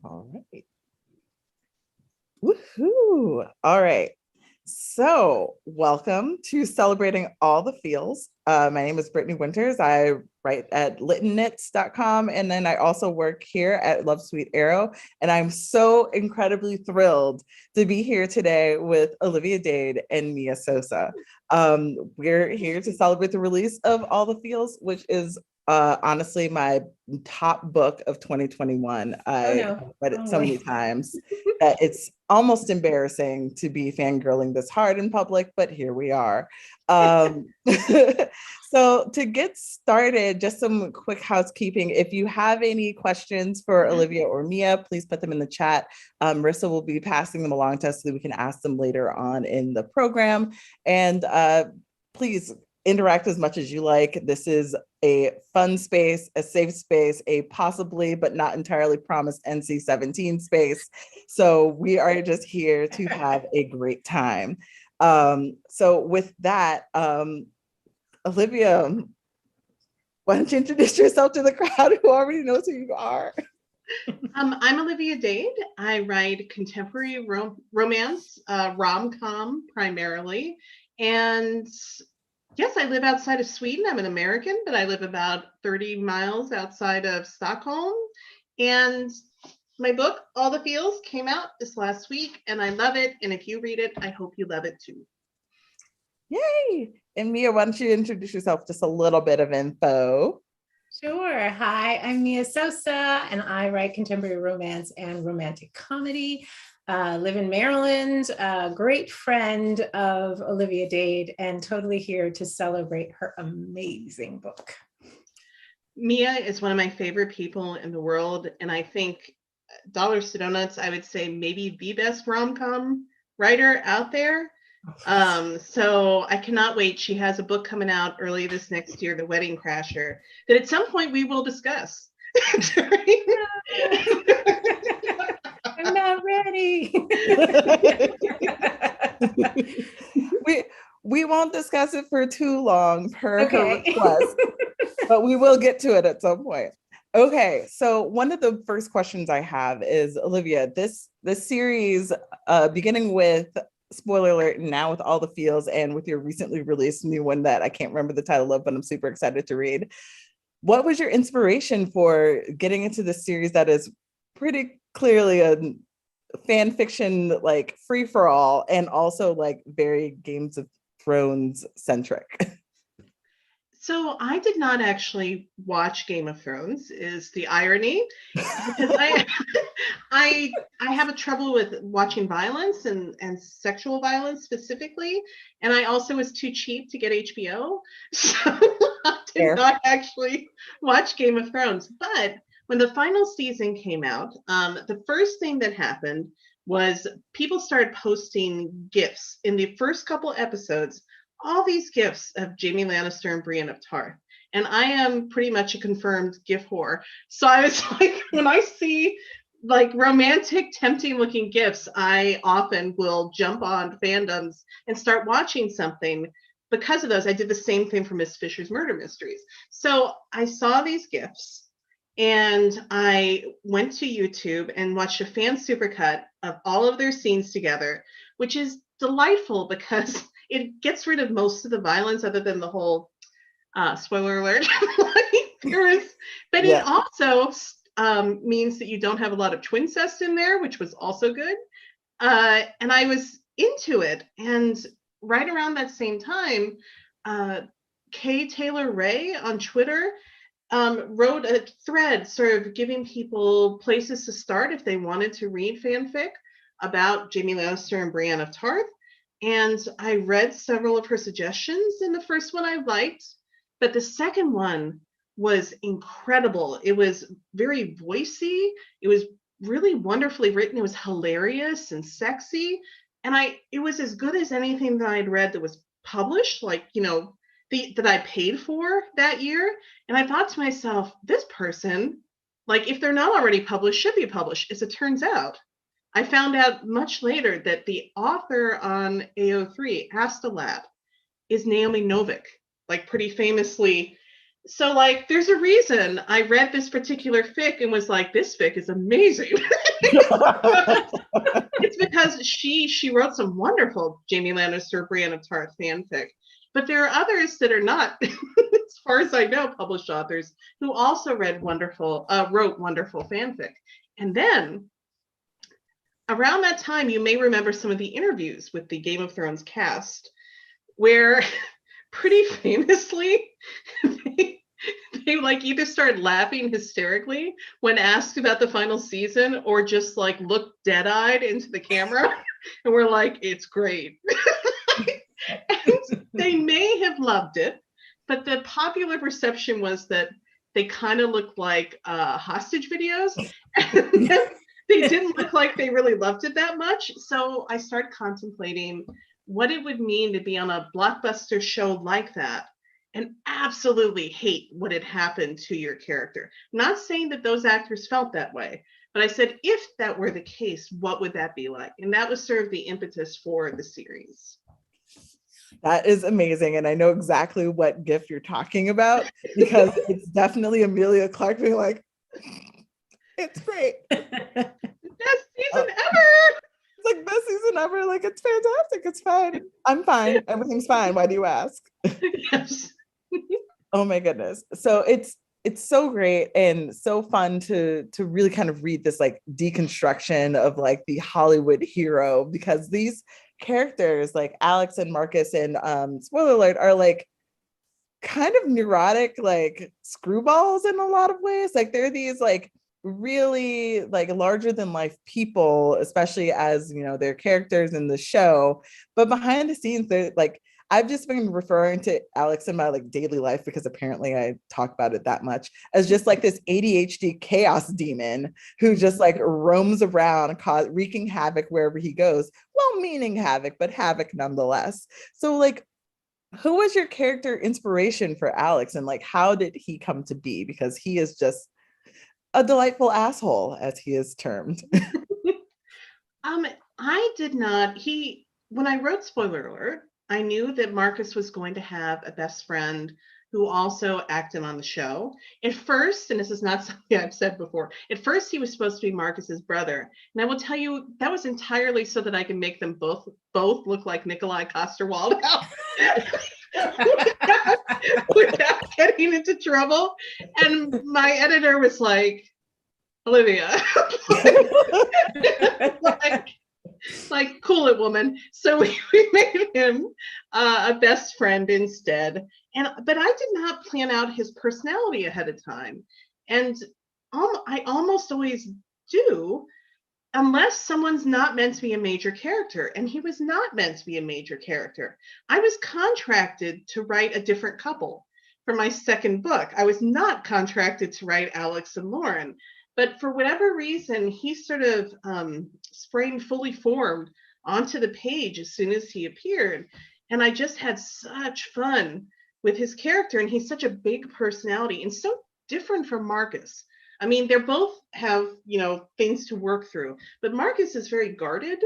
All right. Woohoo. All right. So, welcome to Celebrating All the Feels. My name is Brittany Winters. I write at littenknits.com, and then I also work here at Love Sweet Arrow. And I'm so incredibly thrilled to be here today with Olivia Dade and Mia Sosa. We're here to celebrate the release of All the Feels, which is honestly my top book of 2021. I read it so many times that it's almost embarrassing to be fangirling this hard in public, but here we are. So to get started, just some quick housekeeping. If you have any questions for Olivia or Mia, please put them in the chat. Marissa will be passing them along to us so that we can ask them later on in the program. And please interact as much as you like. This is a fun space, a safe space, a possibly but not entirely promised NC-17 space. So we are just here to have a great time. So with that, Olivia, why don't you introduce yourself to the crowd who already knows who you are? I'm Olivia Dade. I write contemporary romance, rom-com primarily. And yes, I live outside of Sweden. I'm an American, but I live about 30 miles outside of Stockholm. And my book, All the Feels, came out this last week, and I love it. And if you read it, I hope you love it too. Yay! And Mia, why don't you introduce yourself, just a little bit of info? Sure. Hi, I'm Mia Sosa, and I write contemporary romance and romantic comedy. Live in Maryland, a great friend of Olivia Dade, and totally here to celebrate her amazing book. Mia is one of my favorite people in the world, and I think dollars to donuts, I would say maybe the best rom-com writer out there. So I cannot wait. She has a book coming out early this next year, The Wedding Crasher, that at some point we will discuss. I'm not ready. we won't discuss it for too long per her request, but we will get to it at some point. Okay, so one of the first questions I have is, Olivia, this series, beginning with, spoiler alert, now with All the Feels and with your recently released new one that I can't remember the title of, but I'm super excited to read. What was your inspiration for getting into this series that is pretty clearly a fan fiction, like free for all, and also like very Games of Thrones centric? So I did not actually watch Game of Thrones, is the irony, because I have a trouble with watching violence and sexual violence specifically, and I also was too cheap to get HBO, so I did not actually watch Game of Thrones. But when the final season came out, the first thing that happened was people started posting GIFs in the first couple episodes, all these GIFs of Jaime Lannister and Brienne of Tarth. And I am pretty much a confirmed GIF whore. So I was like, when I see like romantic, tempting looking GIFs, I often will jump on fandoms and start watching something because of those. I did the same thing for Miss Fisher's Murder Mysteries. So I saw these GIFs and I went to YouTube and watched a fan supercut of all of their scenes together, which is delightful because it gets rid of most of the violence other than the whole spoiler alert. But it also means that you don't have a lot of twincest in there, which was also good. And I was into it. And right around that same time, Kay Taylor Ray on Twitter wrote a thread sort of giving people places to start if they wanted to read fanfic about Jaime Lannister and Brienne of Tarth. And I read several of her suggestions, and the first one I liked, but the second one was incredible. It was very voicey. It was really wonderfully written. It was hilarious and sexy. And it was as good as anything that I'd read that was published, like, you know, that I paid for that year. And I thought to myself, this person, like, if they're not already published, should be published. As it turns out, I found out much later that the author on AO3, Astolat, is Naomi Novik, like pretty famously So like, there's a reason I read this particular fic and was like, this fic is amazing. It's because she wrote some wonderful Jamie Lannister, Brienne of Tarth fanfic, but there are others that are not, as far as I know, published authors who also wrote wonderful fanfic. And then around that time, you may remember some of the interviews with the Game of Thrones cast, where pretty famously they like either started laughing hysterically when asked about the final season, or just like looked dead-eyed into the camera and were like, it's great. And they may have loved it, but the popular perception was that they kind of looked like hostage videos. And they didn't look like they really loved it that much. So I started contemplating what it would mean to be on a blockbuster show like that and absolutely hate what had happened to your character. I'm not saying that those actors felt that way, but I said, if that were the case, what would that be like? And that was sort of the impetus for the series. That is amazing. And I know exactly what GIF you're talking about, because it's definitely Emilia Clarke being like, it's great. Best season ever. It's like best season ever. Like, it's fantastic. It's fine. I'm fine. Everything's fine. Why do you ask? Yes. Oh my goodness. So it's so great and so fun to really kind of read this like deconstruction of like the Hollywood hero, because these characters like Alex and Marcus and spoiler alert are like kind of neurotic like screwballs in a lot of ways. Like they're these like really like larger than life people, especially as you know their characters in the show, but behind the scenes they're like, I've just been referring to Alex in my like daily life, because apparently I talk about it that much, as just like this ADHD chaos demon who just like roams around wreaking havoc wherever he goes, well-meaning havoc, but havoc nonetheless. So like, who was your character inspiration for Alex, and like how did he come to be? Because he is just a delightful asshole, as he is termed. I did not. When I wrote spoiler alert, I knew that Marcus was going to have a best friend who also acted on the show. At first, and this is not something I've said before, at first he was supposed to be Marcus's brother. And I will tell you, that was entirely so that I can make them both look like Nikolai Coster-Waldau. without getting into trouble. And my editor was like, Olivia, like cool it, woman. So we made him a best friend instead. But I did not plan out his personality ahead of time. And I almost always do, unless someone's not meant to be a major character. And he was not meant to be a major character. I was contracted to write a different couple for my second book. I was not contracted to write Alex and Lauren. But for whatever reason, he sort of sprang fully formed onto the page as soon as he appeared. And I just had such fun with his character. And he's such a big personality and so different from Marcus. I mean, they both have, things to work through. But Marcus is very guarded,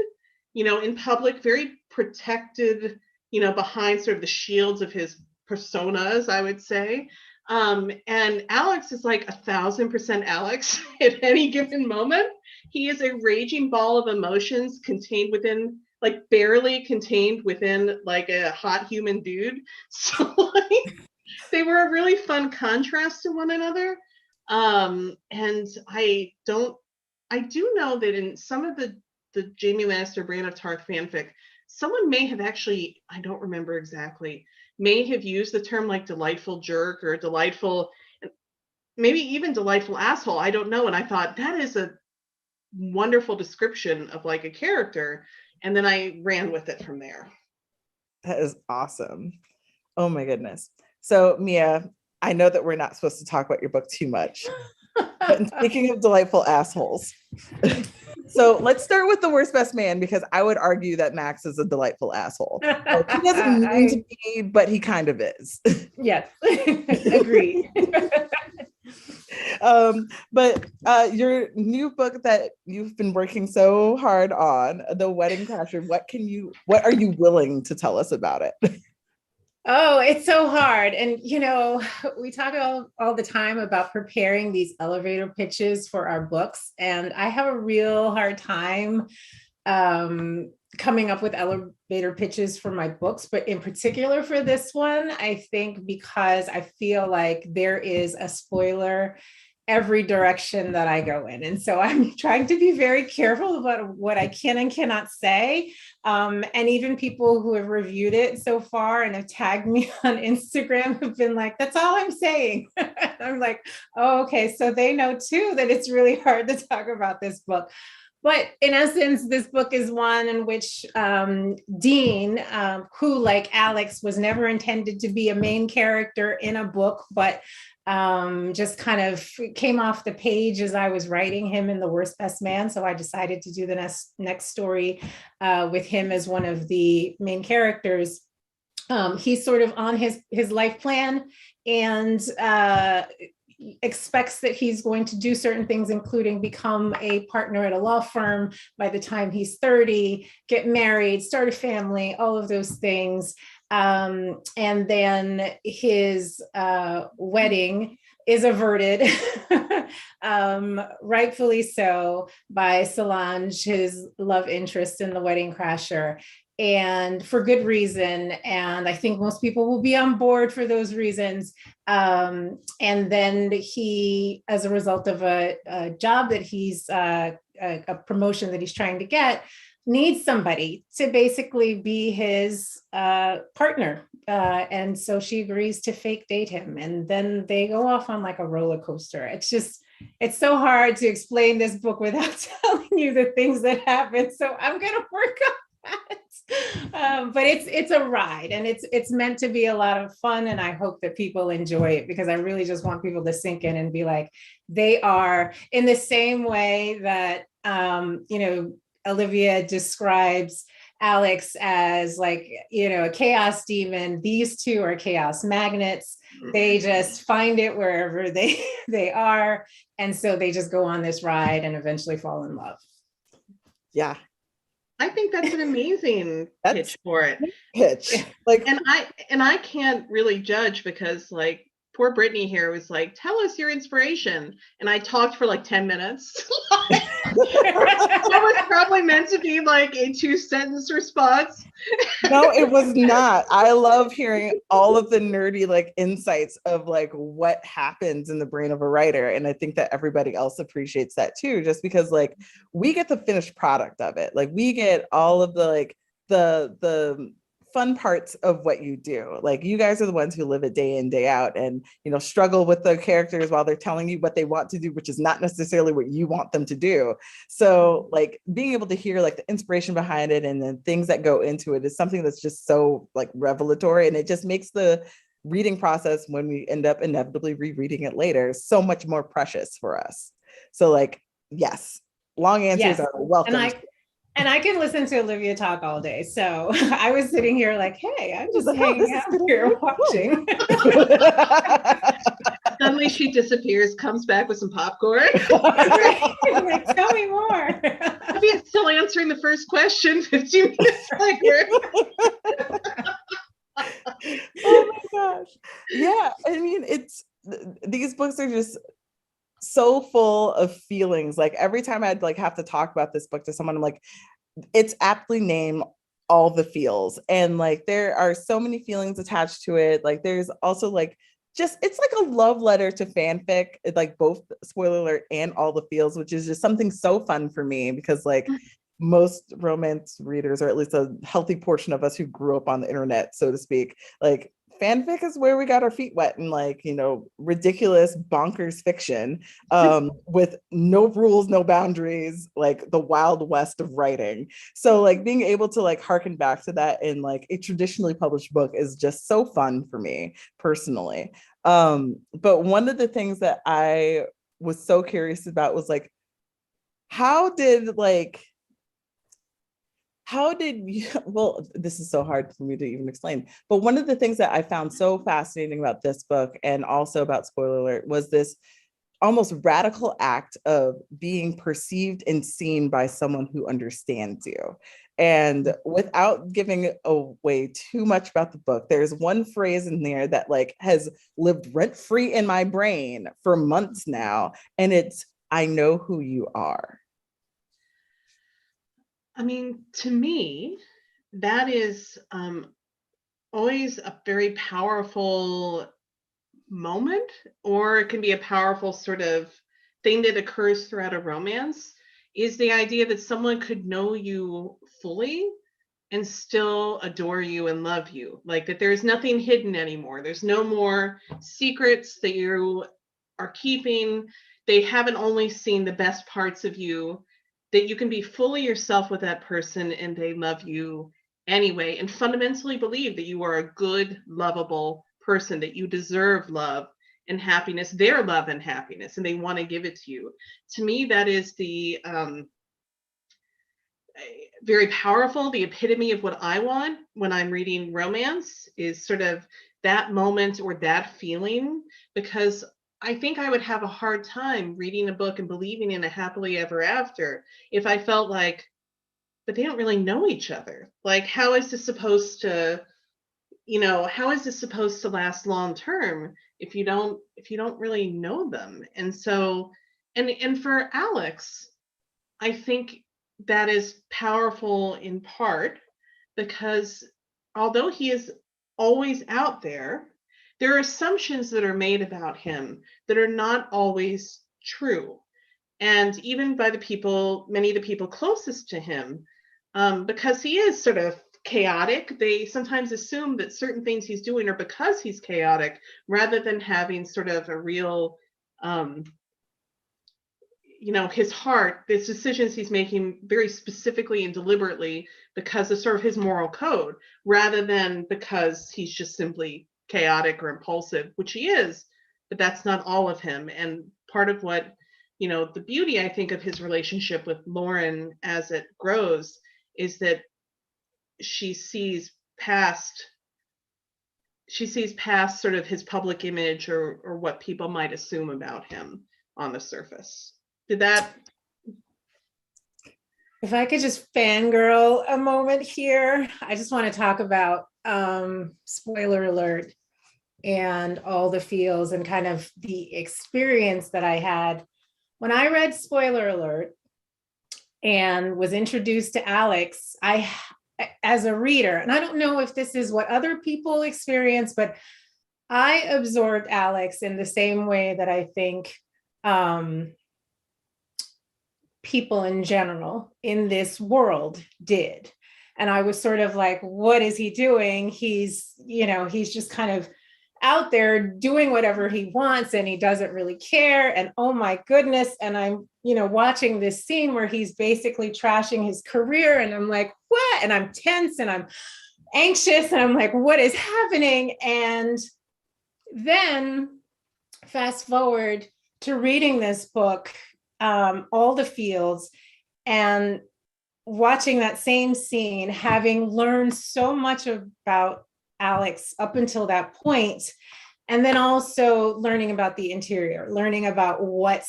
in public, very protected, behind sort of the shields of his personas, I would say. And Alex is like 1,000% Alex at any given moment. He is a raging ball of emotions contained within, like barely contained within like a hot human dude. So like, they were a really fun contrast to one another. And I do know that in some of the Jamie Lannister Brienne of Tarth fanfic, someone may have actually, I don't remember exactly, may have used the term like delightful jerk or delightful, maybe even delightful asshole. I don't know. And I thought that is a wonderful description of like a character. And then I ran with it from there. That is awesome. Oh my goodness. So Mia, I know that we're not supposed to talk about your book too much, but speaking of delightful assholes, so let's start with the worst best man, because I would argue that Max is a delightful asshole. Like, he doesn't mean to be, but he kind of is. Yes, agreed. But your new book that you've been working so hard on, The Wedding Crasher, what are you willing to tell us about it? Oh, it's so hard. And, we talk all the time about preparing these elevator pitches for our books. And I have a real hard time coming up with elevator pitches for my books, but in particular for this one, I think because I feel like there is a spoiler every direction that I go in. And so I'm trying to be very careful about what I can and cannot say. And even people who have reviewed it so far and have tagged me on Instagram have been like, that's all I'm saying. I'm like, oh, okay. So they know too that it's really hard to talk about this book. But in essence, this book is one in which Dean, who like Alex was never intended to be a main character in a book, but just kind of came off the page as I was writing him in The Worst Best Man. So I decided to do the next story with him as one of the main characters. He's sort of on his life plan and expects that he's going to do certain things, including become a partner at a law firm by the time he's 30, get married, start a family, all of those things. And then his wedding is averted, rightfully so, by Solange, his love interest in The Wedding Crasher, and for good reason. And I think most people will be on board for those reasons. And then he, as a result of a job that he's, a promotion that he's trying to get, needs somebody to basically be his partner. And so she agrees to fake date him. And then they go off on like a roller coaster. It's so hard to explain this book without telling you the things that happen. So I'm going to work on that. But it's a ride, and it's meant to be a lot of fun, and I hope that people enjoy it, because I really just want people to sink in and be like, they are in the same way that Olivia describes Alex as like, a chaos demon. These two are chaos magnets. They just find it wherever they are, and so they just go on this ride and eventually fall in love. Yeah, I think that's an amazing pitch for it. Like, and I can't really judge, because like poor Brittany here was like, tell us your inspiration. And I talked for like 10 minutes. That was probably meant to be like a 2-sentence response. No, it was not. I love hearing all of the nerdy like insights of like what happens in the brain of a writer. And I think that everybody else appreciates that too, just because like we get the finished product of it. Like we get all of the like the fun parts of what you do. Like you guys are the ones who live it day in, day out, and struggle with the characters while they're telling you what they want to do, which is not necessarily what you want them to do. So like being able to hear like the inspiration behind it and then things that go into it is something that's just so like revelatory, and it just makes the reading process, when we end up inevitably rereading it later, so much more precious for us. So like, yes, long answers are welcome. And I can listen to Olivia talk all day. So I was sitting here like, hey, I'm just hanging out here watching. Suddenly she disappears, comes back with some popcorn. Like, tell me more. Olivia's still answering the first question 15 minutes later. Oh my gosh. Yeah, I mean, these books are just so full of feelings. Like every time I'd like have to talk about this book to someone, I'm like, it's aptly named All the Feels. And like there are so many feelings attached to it. Like there's also like it's like a love letter to fanfic, like both, spoiler alert, and All the Feels, which is just something so fun for me, because like most romance readers, or at least a healthy portion of us who grew up on the internet, so to speak, like fanfic is where we got our feet wet in like, ridiculous bonkers fiction, with no rules, no boundaries, like the wild west of writing. So like being able to like harken back to that in like a traditionally published book is just so fun for me personally. But one of the things that I was so curious about was like, how did you, well, this is so hard for me to even explain, but one of the things that I found so fascinating about this book, and also about spoiler alert, was this almost radical act of being perceived and seen by someone who understands you. And without giving away too much about the book, there's one phrase in there that like has lived rent free in my brain for months now. And it's, I know who you are. I mean, to me, that is always a very powerful moment, or it can be a powerful sort of thing that occurs throughout a romance, is the idea that someone could know you fully and still adore you and love you. Like that there's nothing hidden anymore. There's no more secrets that you are keeping. They haven't only seen the best parts of you, that you can be fully yourself with that person and they love you anyway, and fundamentally believe that you are a good, lovable person, that you deserve love and happiness, their love and happiness, and they want to give it to you. To me, that is the very powerful, the epitome of what I want when I'm reading romance, is sort of that moment or that feeling, because I think I would have a hard time reading a book and believing in a happily ever after if I felt like, but they don't really know each other. Like, how is this supposed to, how is this supposed to last long term if you don't really know them? And so, and for Alex, I think that is powerful in part because although he is always out there, there are assumptions that are made about him that are not always true. And even by many of the people closest to him, because he is sort of chaotic, they sometimes assume that certain things he's doing are because he's chaotic, rather than having sort of a real, his heart, his decisions he's making very specifically and deliberately because of sort of his moral code, rather than because he's just simply chaotic or impulsive, which he is, but that's not all of him. And part of what, the beauty, I think, of his relationship with Lauren as it grows is that she sees past sort of his public image or what people might assume about him on the surface. If I could just fangirl a moment here, I just want to talk about spoiler alert and all the feels and kind of the experience that I had when I read spoiler alert and was introduced to Alex. I, as a reader, and I don't know if this is what other people experience, but I absorbed Alex in the same way that I think people in general in this world did. And I was sort of like, what is he doing? He's just kind of out there doing whatever he wants and he doesn't really care. And oh my goodness. And I'm, watching this scene where he's basically trashing his career. And I'm like, what? And I'm tense and I'm anxious. And I'm like, what is happening? And then fast forward to reading this book, all the feels, and watching that same scene, having learned so much about Alex up until that point, and then also learning about the interior, learning about what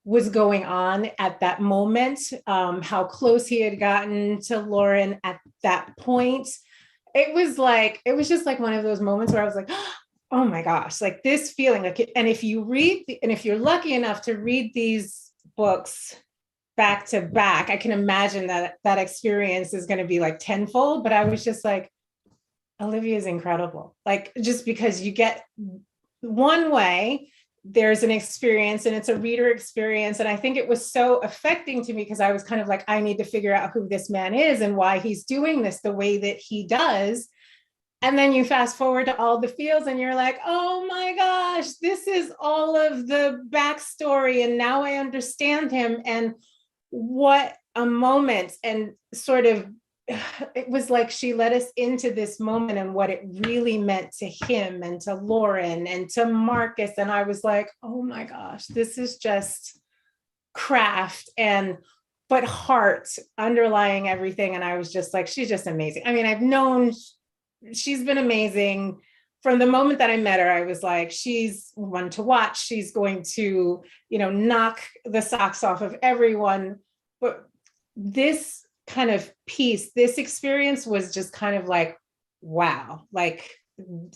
was going on at that moment, how close he had gotten to Lauren at that point. It was just like one of those moments where I was like, oh my gosh, like this feeling. And if you're lucky enough to read these books back to back, I can imagine that experience is going to be like tenfold. But I was just like, Olivia is incredible. Like, just because you get one way, there's an experience and it's a reader experience. And I think it was so affecting to me because I was kind of like, I need to figure out who this man is and why he's doing this the way that he does. And then you fast forward to all the feels and you're like, oh my gosh, this is all of the backstory. And now I understand him. And what a moment. And sort of, it was like she led us into this moment and what it really meant to him and to Lauren and to Marcus. And I was like, oh my gosh, this is just craft but heart underlying everything. And I was just like, she's just amazing. I mean, I've known she's been amazing from the moment that I met her. I was like, she's one to watch. She's going to, knock the socks off of everyone. But this kind of piece, this experience was just kind of like, wow, like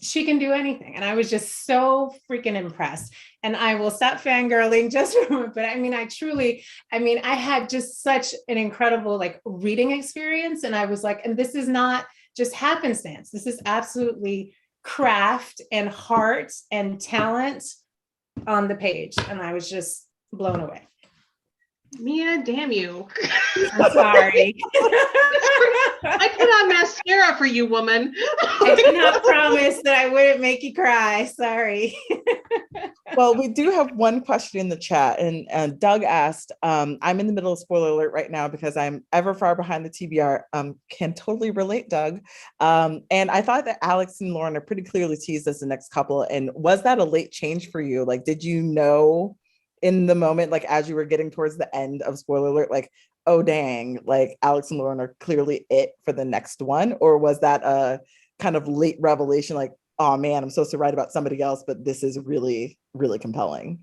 she can do anything. And I was just so freaking impressed. And I will stop fangirling just for a moment, but I mean, I had just such an incredible like reading experience. And I was like, and this is not just happenstance. This is absolutely craft and heart and talent on the page. And I was just blown away. Mia, damn you. I'm sorry. I put on mascara for you, woman. I did not promise that I wouldn't make you cry. Sorry. Well, we do have one question in the chat, and Doug asked, I'm in the middle of spoiler alert right now because I'm ever far behind the TBR. Can totally relate, Doug. And I thought that Alex and Lauren are pretty clearly teased as the next couple. And was that a late change for you? Like, did you know in the moment, like as you were getting towards the end of spoiler alert, like, oh dang, like Alex and Lauren are clearly it for the next one? Or was that a kind of late revelation, like, oh man, I'm supposed to write about somebody else, but this is really, really compelling?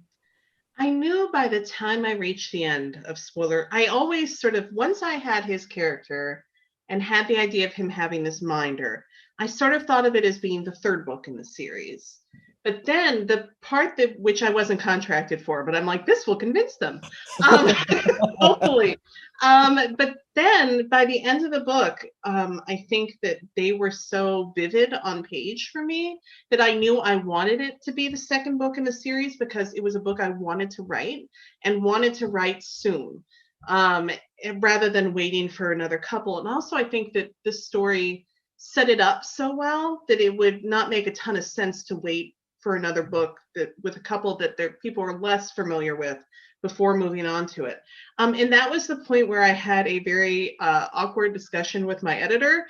I knew by the time I reached the end of spoiler, I always sort of, once I had his character and had the idea of him having this minder, I sort of thought of it as being the third book in the series. But then the part that which I wasn't contracted for, but I'm like, this will convince them, hopefully. But then by the end of the book, I think that they were so vivid on page for me that I knew I wanted it to be the second book in the series because it was a book I wanted to write and wanted to write soon, rather than waiting for another couple. And also, I think that this story set it up so well that it would not make a ton of sense to wait for another book that with a couple that people are less familiar with before moving on to it. And that was the point where I had a very awkward discussion with my editor.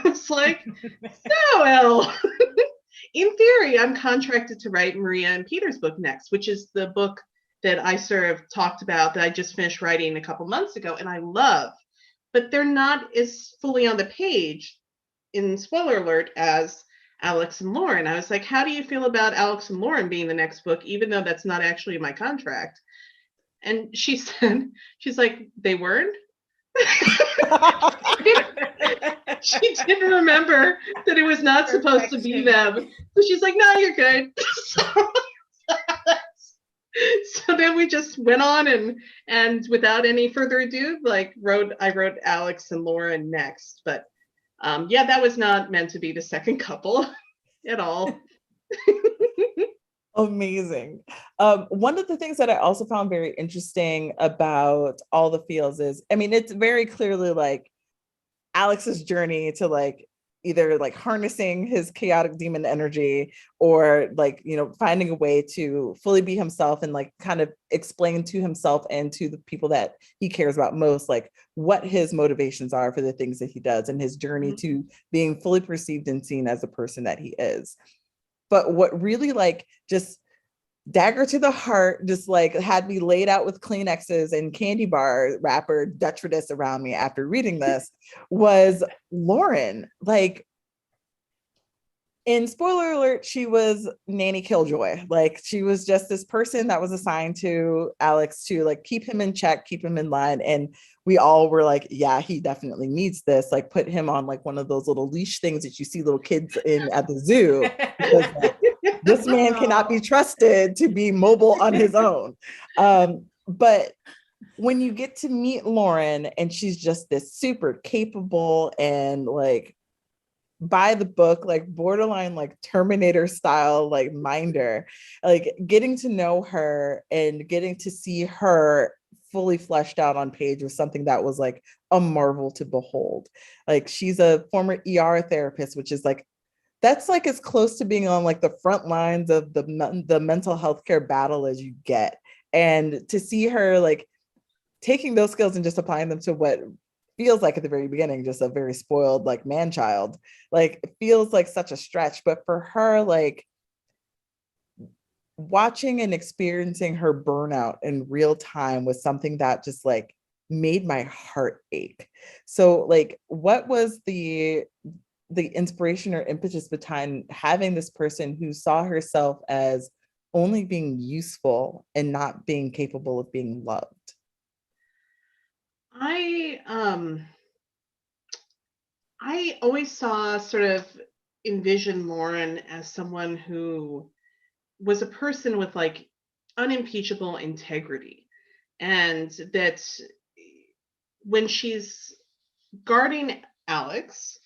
It's like, so Elle, in theory, I'm contracted to write Maria and Peter's book next, which is the book that I sort of talked about that I just finished writing a couple months ago and I love, but they're not as fully on the page in spoiler alert as Alex and Lauren. I was like, how do you feel about Alex and Lauren being the next book, even though that's not actually in my contract? And she said, she's like, they weren't? She didn't remember that it was not supposed to be them. So she's like, no, you're good. So then we just went on and without any further ado, like I wrote Alex and Lauren next. But yeah, that was not meant to be the second couple at all. Amazing. One of the things that I also found very interesting about All the Feels is, I mean, it's very clearly like Alex's journey to like either like harnessing his chaotic demon energy or like, you know, finding a way to fully be himself and like kind of explain to himself and to the people that he cares about most, like what his motivations are for the things that he does and his journey to being fully perceived and seen as the person that he is. But what really like just dagger to the heart, just like had me laid out with Kleenexes and candy bar wrapper detritus around me after reading this was Lauren. Like, in spoiler alert, she was Nanny Killjoy. Like, she was just this person that was assigned to Alex to like keep him in check, keep him in line. And we all were like, yeah, he definitely needs this. Like, put him on like one of those little leash things that you see little kids in at the zoo. Because, like, this man cannot be trusted to be mobile on his own. But when you get to meet Lauren and she's just this super capable and like by the book, like borderline like Terminator style, like minder, like getting to know her and getting to see her fully fleshed out on page was something that was like a marvel to behold. Like, she's a former ER therapist, which is like, that's like as close to being on like the front lines of the mental health care battle as you get. And to see her like taking those skills and just applying them to what feels like at the very beginning, just a very spoiled like man child, like it feels like such a stretch. But for her, like watching and experiencing her burnout in real time was something that just like made my heart ache. So like, what was the inspiration or impetus behind having this person who saw herself as only being useful and not being capable of being loved? I I always envisioned Lauren as someone who was a person with like unimpeachable integrity, and that when she's guarding Alex,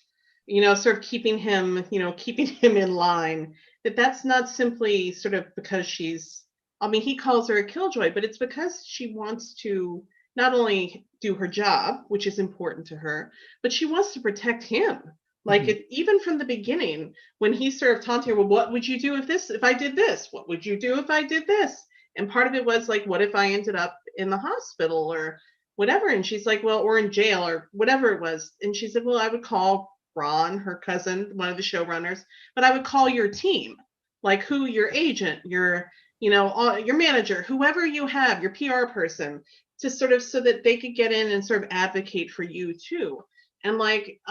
sort of keeping him, keeping him in line, that's not simply sort of because he calls her a killjoy, but it's because she wants to not only do her job, which is important to her, but she wants to protect him. Like even from the beginning, when he sort of taunting her, well, what would you do if I did this? What would you do if I did this? And part of it was like, what if I ended up in the hospital or whatever? And she's like, well, or in jail or whatever it was. And she said, well, I would call Ron, her cousin, one of the showrunners, but I would call your team, like your agent, your manager, whoever you have, your PR person, to sort of so that they could get in and sort of advocate for you too. And like,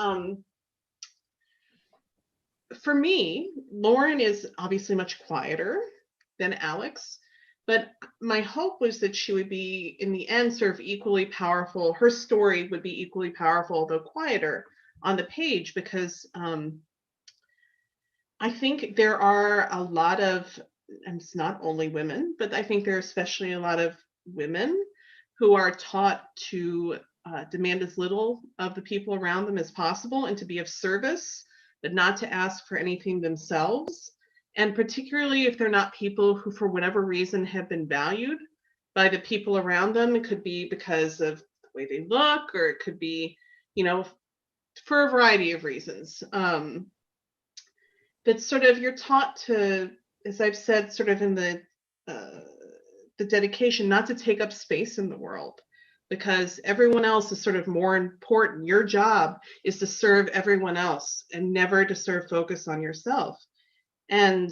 for me, Lauren is obviously much quieter than Alex, but my hope was that she would be, in the end, sort of equally powerful. Her story would be equally powerful, though quieter, on the page, because I think there are a lot of, and it's not only women, but I think there are especially a lot of women who are taught to demand as little of the people around them as possible and to be of service, but not to ask for anything themselves. And particularly if they're not people who, for whatever reason, have been valued by the people around them. It could be because of the way they look, or it could be, for a variety of reasons. That sort of you're taught to, as I've said, sort of in the dedication, not to take up space in the world, because everyone else is sort of more important. Your job is to serve everyone else and never to sort of focus on yourself. And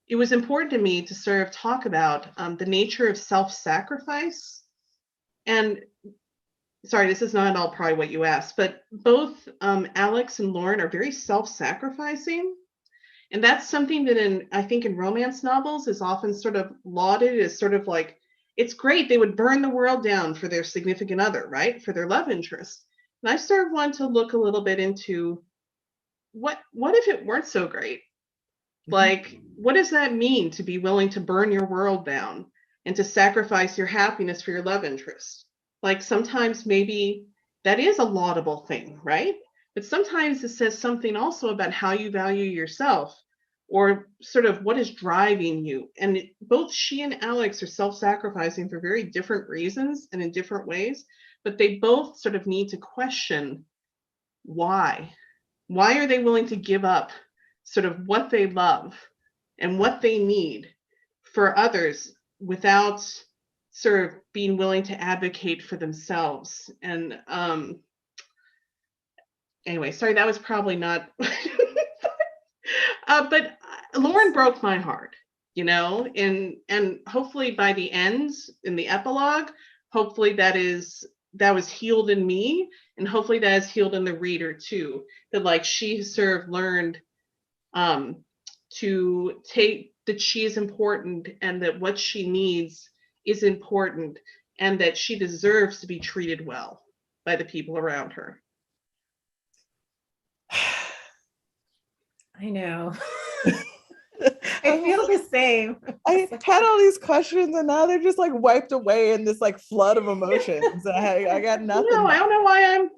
it was important to me to sort of talk about the nature of self-sacrifice. And sorry, this is not at all probably what you asked, but both Alex and Lauren are very self-sacrificing. And that's something that I think in romance novels is often sort of lauded as sort of like, it's great, they would burn the world down for their significant other, right? For their love interest. And I sort of want to look a little bit into what if it weren't so great? Like, what does that mean to be willing to burn your world down and to sacrifice your happiness for your love interest? Like, sometimes maybe that is a laudable thing, right? But sometimes it says something also about how you value yourself, or sort of what is driving you. And both she and Alex are self-sacrificing for very different reasons and in different ways, but they both sort of need to question why. Why are they willing to give up sort of what they love and what they need for others without sort of being willing to advocate for themselves? And anyway, sorry, that was probably not, but Lauren broke my heart, and hopefully by the end, in the epilogue, hopefully that was healed in me, and hopefully that is healed in the reader too, that like she sort of learned to take that she is important, and that what she needs is important, and that she deserves to be treated well by the people around her. I know. I feel the same. I had all these questions and now they're just like wiped away in this like flood of emotions. I got nothing. No, I don't know why I'm.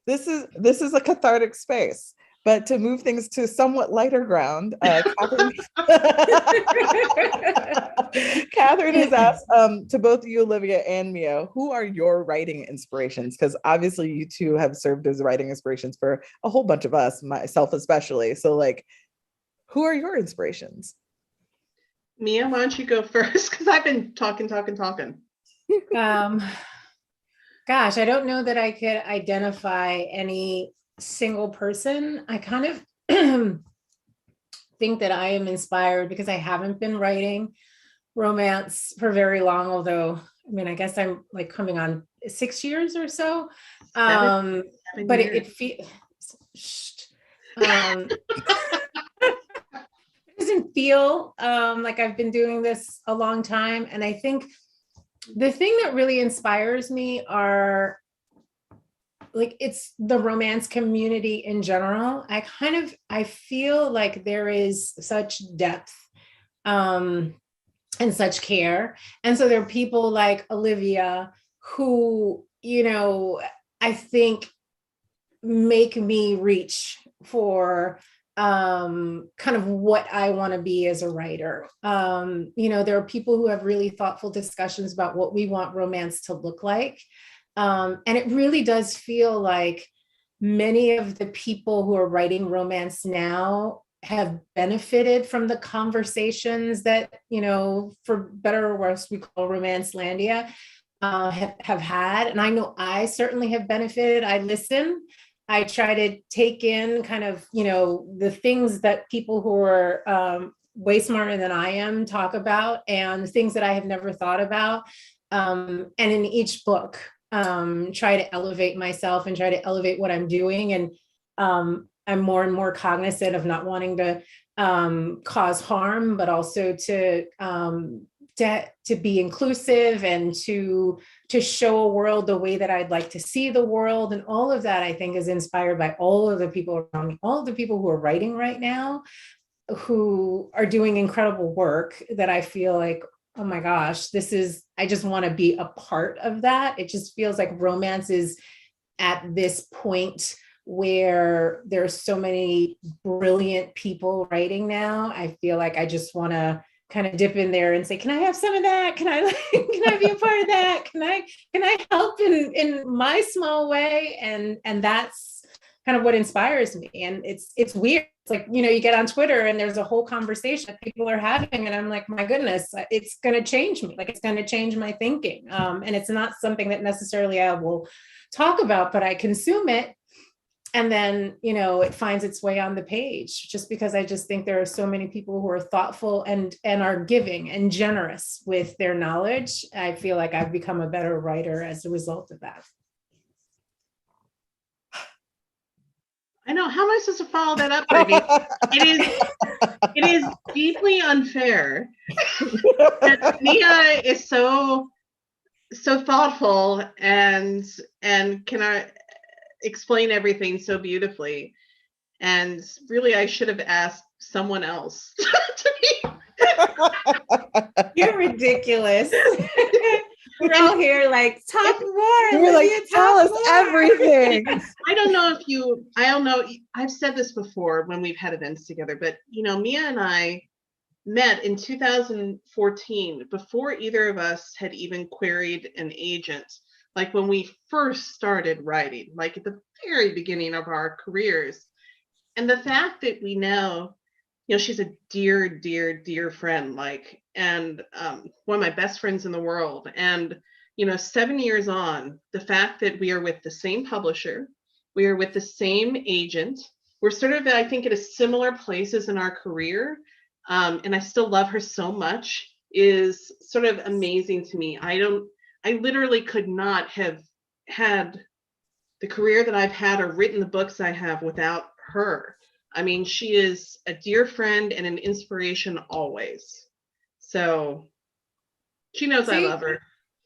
This is a cathartic space. But to move things to somewhat lighter ground, Catherine has asked to both you, Olivia, and Mia, who are your writing inspirations? Because obviously you two have served as writing inspirations for a whole bunch of us, myself especially. So like, who are your inspirations? Mia, why don't you go first? Because I've been talking. Gosh, I don't know that I could identify any single person. I kind of think that I am inspired because I haven't been writing romance for very long, although I mean, I guess I'm like coming on 6 years or so. Seven but years. it feels it doesn't feel like I've been doing this a long time. And I think the thing that really inspires me are like it's the romance community in general. I feel like there is such depth and such care. And so there are people like Olivia who, I think make me reach for kind of what I want to be as a writer. There are people who have really thoughtful discussions about what we want romance to look like. And it really does feel like many of the people who are writing romance now have benefited from the conversations that, for better or worse, we call Romancelandia, have had. And I know I certainly have benefited. I listen. I try to take in kind of, the things that people who are way smarter than I am talk about, and things that I have never thought about. And in each book, try to elevate myself and try to elevate what I'm doing. And I'm more and more cognizant of not wanting to cause harm, but also to be inclusive and to show a world the way that I'd like to see the world. And all of that, I think, is inspired by all of the people around me, all of the people who are writing right now, who are doing incredible work that I feel like, oh my gosh, I just want to be a part of that. It just feels like romance is at this point where there's so many brilliant people writing now. I feel like I just want to kind of dip in there and say, can I have some of that? Can I be a part of that? Can I help in my small way? And that's kind of what inspires me. And it's weird. It's like, you get on Twitter and there's a whole conversation that people are having. And I'm like, my goodness, it's going to change me. Like, it's going to change my thinking. And it's not something that necessarily I will talk about, but I consume it. And then, it finds its way on the page, just because I just think there are so many people who are thoughtful and are giving and generous with their knowledge. I feel like I've become a better writer as a result of that. I know. How am I supposed to follow that up, Brittany? It is deeply unfair that Mia is so thoughtful and can explain everything so beautifully. And really, I should have asked someone else to be. You're ridiculous. We're all here like, talk more. You're like, tell us everything. I don't know. I've said this before when we've had events together, but Mia and I met in 2014 before either of us had even queried an agent. Like when we first started writing, like at the very beginning of our careers. And the fact that we know, she's a dear, dear, dear friend, and one of my best friends in the world. And, 7 years on, the fact that we are with the same publisher, we are with the same agent, we're sort of, I think, at a similar places in our career. And I still love her so much, is sort of amazing to me. I literally could not have had the career that I've had or written the books I have without her. I mean, she is a dear friend and an inspiration always. So she knows I love her.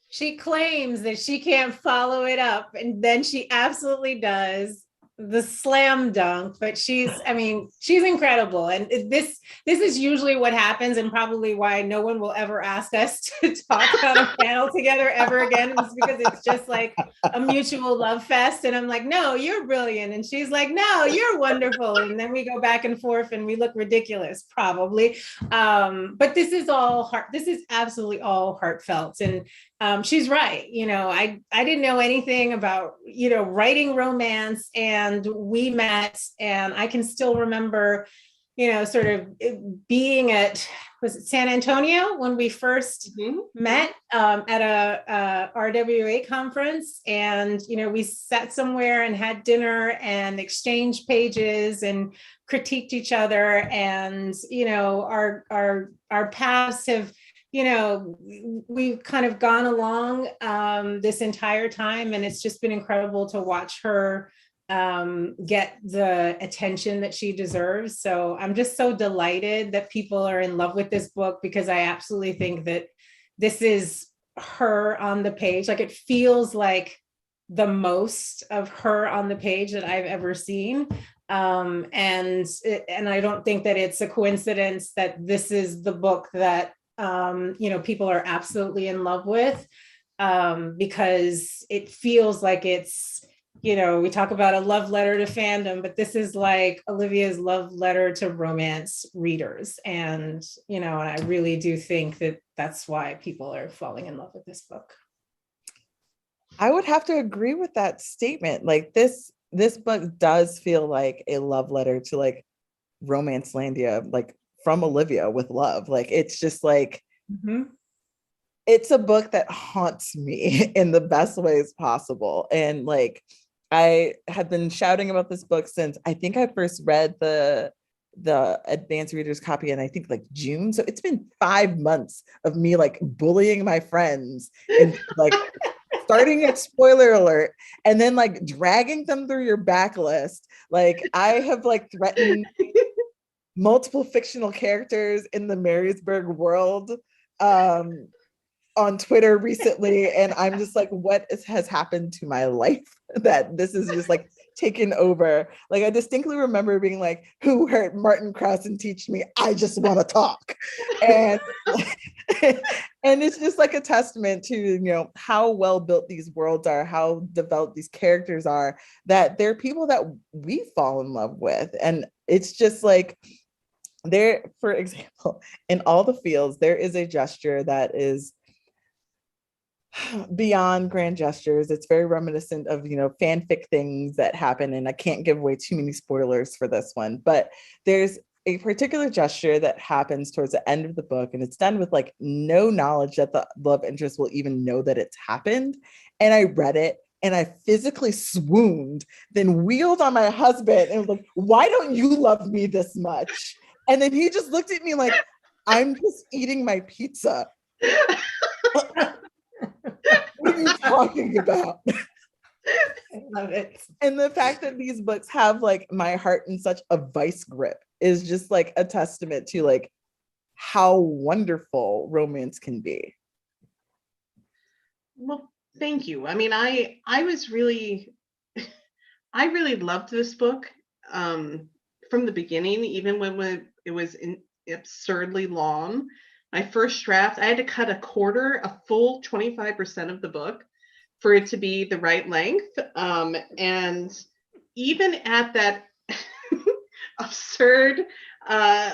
She claims that she can't follow it up, and then she absolutely does. The slam dunk, but she's incredible. And this is usually what happens, and probably why no one will ever ask us to talk on a panel together ever again, is because it's just like a mutual love fest. And I'm like, no, you're brilliant. And she's like, no, you're wonderful. And then we go back and forth and we look ridiculous, probably. But this is absolutely all heartfelt. And she's right. I didn't know anything about, writing romance, and we met, and I can still remember, sort of being at, was it San Antonio when we first met at a RWA conference, and, we sat somewhere and had dinner and exchanged pages and critiqued each other. And, our paths have, we've kind of gone along this entire time, and it's just been incredible to watch her get the attention that she deserves. So I'm just so delighted that people are in love with this book, because I absolutely think that this is her on the page. Like, it feels like the most of her on the page that I've ever seen. And I don't think that it's a coincidence that this is the book that people are absolutely in love with, because it feels like it's, we talk about a love letter to fandom, but this is like Olivia's love letter to romance readers. And, and I really do think that that's why people are falling in love with this book. I would have to agree with that statement. Like this book does feel like a love letter to like Romancelandia, like from Olivia with love. Like it's just like, it's a book that haunts me in the best ways possible. And like, I have been shouting about this book since I think I first read the advanced readers copy in I think like June. So it's been 5 months of me like bullying my friends and like starting at spoiler alert and then like dragging them through your backlist. Like I have like threatened multiple fictional characters in the Marysburg world on Twitter recently, and I'm just like, has happened to my life that this is just like taken over? Like I distinctly remember being like, who hurt Martin Krausen teach me I just want to talk. And and it's just like a testament to how well built these worlds are, how developed these characters are, that they're people that we fall in love with. And it's just like there, for example, in All the Fields, there is a gesture that is beyond grand gestures. It's very reminiscent of fanfic things that happen, and I can't give away too many spoilers for this one, but there's a particular gesture that happens towards the end of the book, and it's done with like no knowledge that the love interest will even know that it's happened. And I read it and I physically swooned, then wheeled on my husband and was like, why don't you love me this much? And then he just looked at me like, I'm just eating my pizza. What are you talking about? I love it. And the fact that these books have like my heart in such a vice grip is just like a testament to like how wonderful romance can be. Well, thank you. I mean, I really loved this book from the beginning, even when it was absurdly long. My first draft, I had to cut a full 25% of the book for it to be the right length. And even at that absurd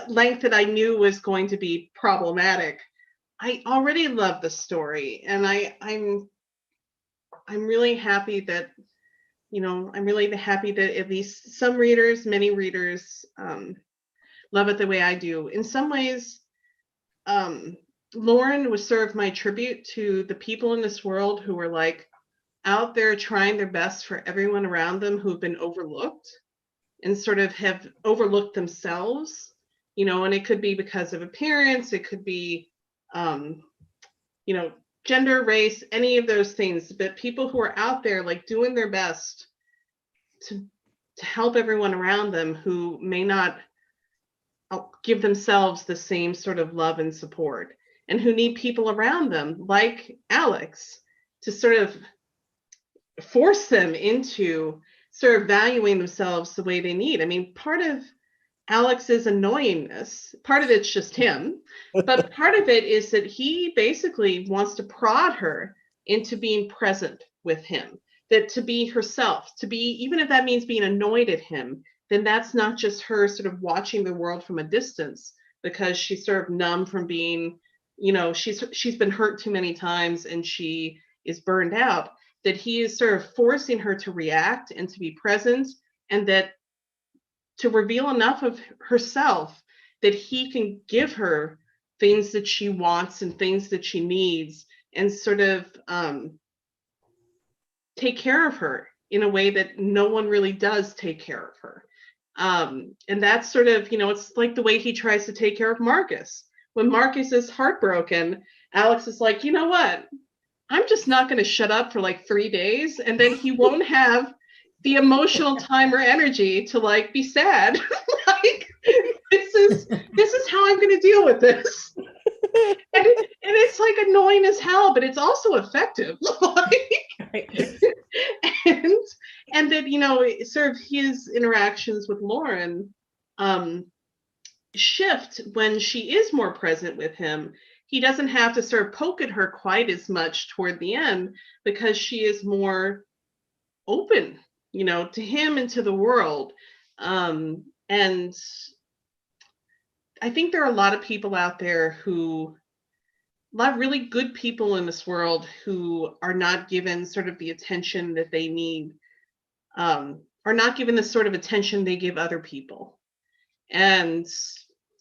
length that I knew was going to be problematic, I already love the story. And I'm really happy that, at least some readers, many readers, love it the way I do. In some ways, Lauren was sort of my tribute to the people in this world who were like out there trying their best for everyone around them who've been overlooked and sort of have overlooked themselves, and it could be because of appearance, it could be, gender, race, any of those things, but people who are out there like doing their best to help everyone around them who may not give themselves the same sort of love and support, and who need people around them like Alex to sort of force them into sort of valuing themselves the way they need. I mean, part of Alex's annoyingness, part of it's just him, but part of it is that he basically wants to prod her into being present with him, that to be herself, to be, even if that means being annoyed at him, then that's not just her sort of watching the world from a distance because she's sort of numb from being, she's been hurt too many times and she is burned out, that he is sort of forcing her to react and to be present, and that to reveal enough of herself that he can give her things that she wants and things that she needs, and sort of take care of her in a way that no one really does take care of her. And that's sort of, it's like the way he tries to take care of Marcus. When Marcus is heartbroken, Alex is like, you know what? I'm just not going to shut up for like 3 days, and then he won't have the emotional time or energy to like be sad. Like this is how I'm going to deal with this. And it's like annoying as hell, but it's also effective. Like, And that, sort of his interactions with Lauren shift when she is more present with him. He doesn't have to sort of poke at her quite as much toward the end because she is more open, to him and to the world. And I think there are a lot of people out there a lot of really good people in this world who are not given sort of the attention that they need, are not given the sort of attention they give other people. And,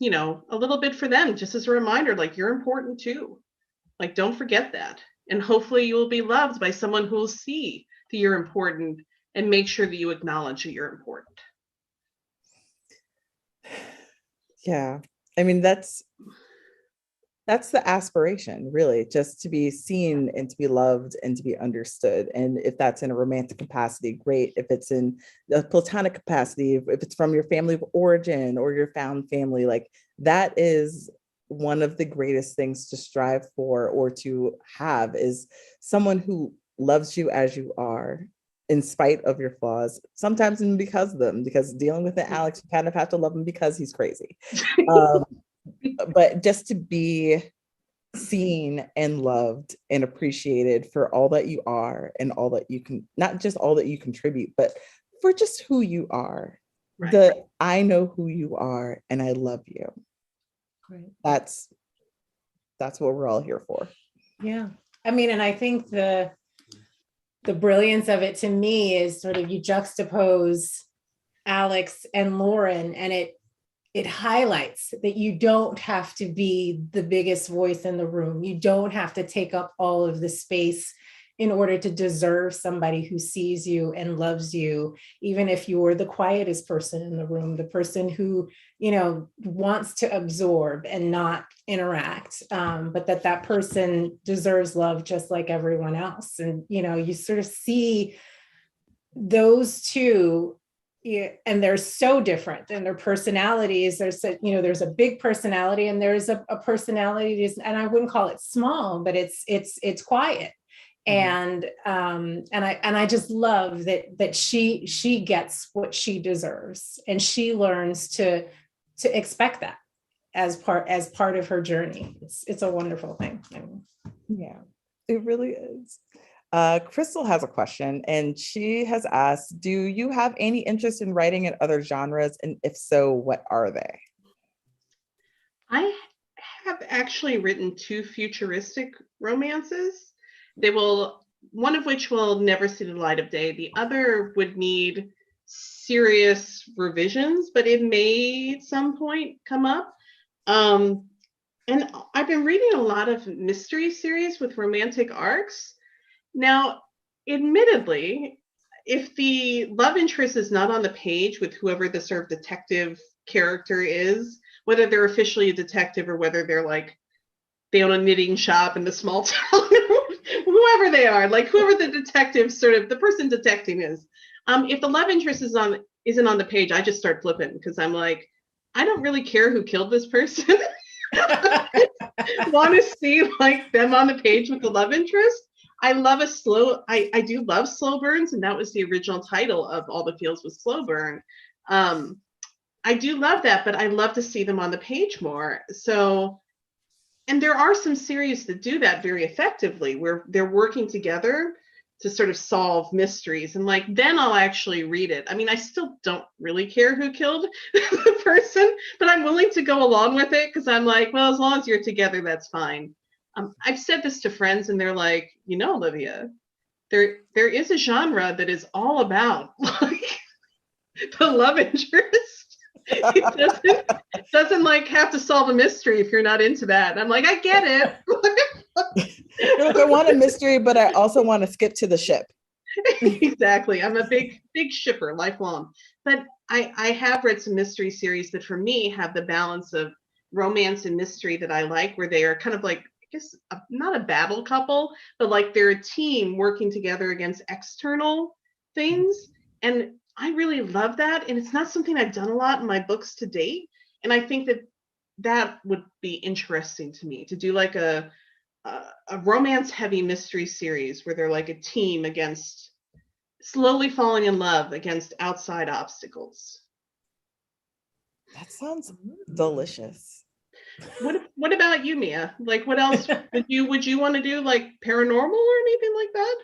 a little bit for them, just as a reminder, like, you're important too. Like, don't forget that. And hopefully you will be loved by someone who will see that you're important and make sure that you acknowledge that you're important. Yeah. I mean, that's the aspiration, really, just to be seen and to be loved and to be understood. And if that's in a romantic capacity, great. If it's in the platonic capacity, if it's from your family of origin or your found family, like, that is one of the greatest things to strive for or to have, is someone who loves you as you are, in spite of your flaws, sometimes even because of them, because dealing with Alex, you kind of have to love him because he's crazy. But just to be seen and loved and appreciated for all that you are and all that you can, not just all that you contribute, but for just who you are. Right. I know who you are and I love you. Right. That's what we're all here for. Yeah. I mean, and I think the brilliance of it to me is sort of, you juxtapose Alex and Lauren, and it highlights that you don't have to be the biggest voice in the room. You don't have to take up all of the space in order to deserve somebody who sees you and loves you, even if you're the quietest person in the room, the person who, wants to absorb and not interact, but that person deserves love just like everyone else. And, you sort of see those two. Yeah, and they're so different in their personalities. There's a big personality, and there's a personality, and I wouldn't call it small, but it's quiet. Mm-hmm. And I just love that she gets what she deserves, and she learns to expect that as part of her journey. It's a wonderful thing. Yeah, it really is. Crystal has a question, and she has asked, do you have any interest in writing in other genres? And if so, what are they? I have actually written 2 futuristic romances. One of which will never see the light of day. The other would need serious revisions, but it may at some point come up. And I've been reading a lot of mystery series with romantic arcs. Now, admittedly, if the love interest is not on the page with whoever the sort of detective character is, whether they're officially a detective or whether they're like, they own a knitting shop in the small town, whoever they are, like whoever the detective, sort of the person detecting is. If the love interest isn't on the page, I just start flipping, because I'm like, I don't really care who killed this person. Want to see like them on the page with the love interest. I do love slow burns, and that was the original title of All the Feels was Slow Burn. I do love that, but I love to see them on the page more. So, and there are some series that do that very effectively, where they're working together to sort of solve mysteries, and like, then I'll actually read it. I mean, I still don't really care who killed the person, but I'm willing to go along with it, because I'm like, well, as long as you're together, that's fine. I've said this to friends, and they're like, Olivia, there is a genre that is all about like the love interest. It doesn't like have to solve a mystery if you're not into that. And I'm like, I get it. You're like, I want a mystery, but I also want to skip to the ship. Exactly. I'm a big shipper, lifelong. But I have read some mystery series that for me have the balance of romance and mystery that I like, where they are kind of like, I guess, not a battle couple, but like they're a team working together against external things. And I really love that. And it's not something I've done a lot in my books to date. And I think that would be interesting to me, to do like a romance heavy mystery series where they're like a team against slowly falling in love against outside obstacles. That sounds delicious. What about you, Mia? Like, what else would you want to do, like paranormal or anything like that?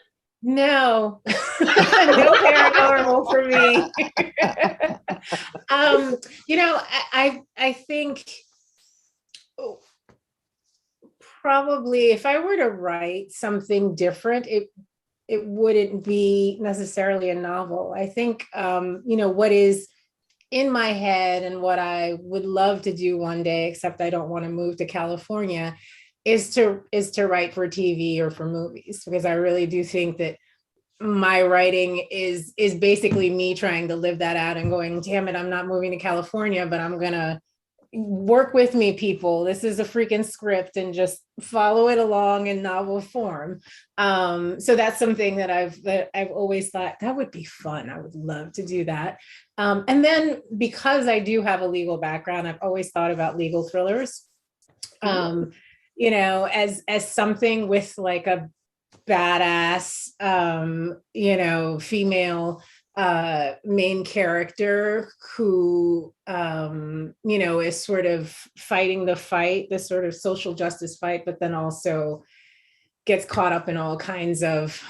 No, no paranormal for me. I think probably if I were to write something different, it wouldn't be necessarily a novel. I think what is in my head and what I would love to do one day, except I don't want to move to California, is to write for TV or for movies, because I really do think that my writing is basically me trying to live that out and going, damn it, I'm not moving to California, but I'm gonna work with me, people. This is a freaking script, and just follow it along in novel form. So that's something that I've always thought that would be fun. I would love to do that. And then because I do have a legal background, I've always thought about legal thrillers. As something with like a badass, female main character who, is sort of fighting the fight, this sort of social justice fight, but then also gets caught up in all kinds of,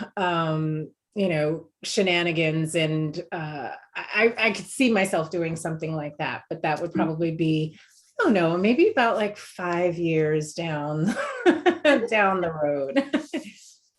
shenanigans. And I could see myself doing something like that, but that would probably be, I don't know, maybe about like 5 years down the road.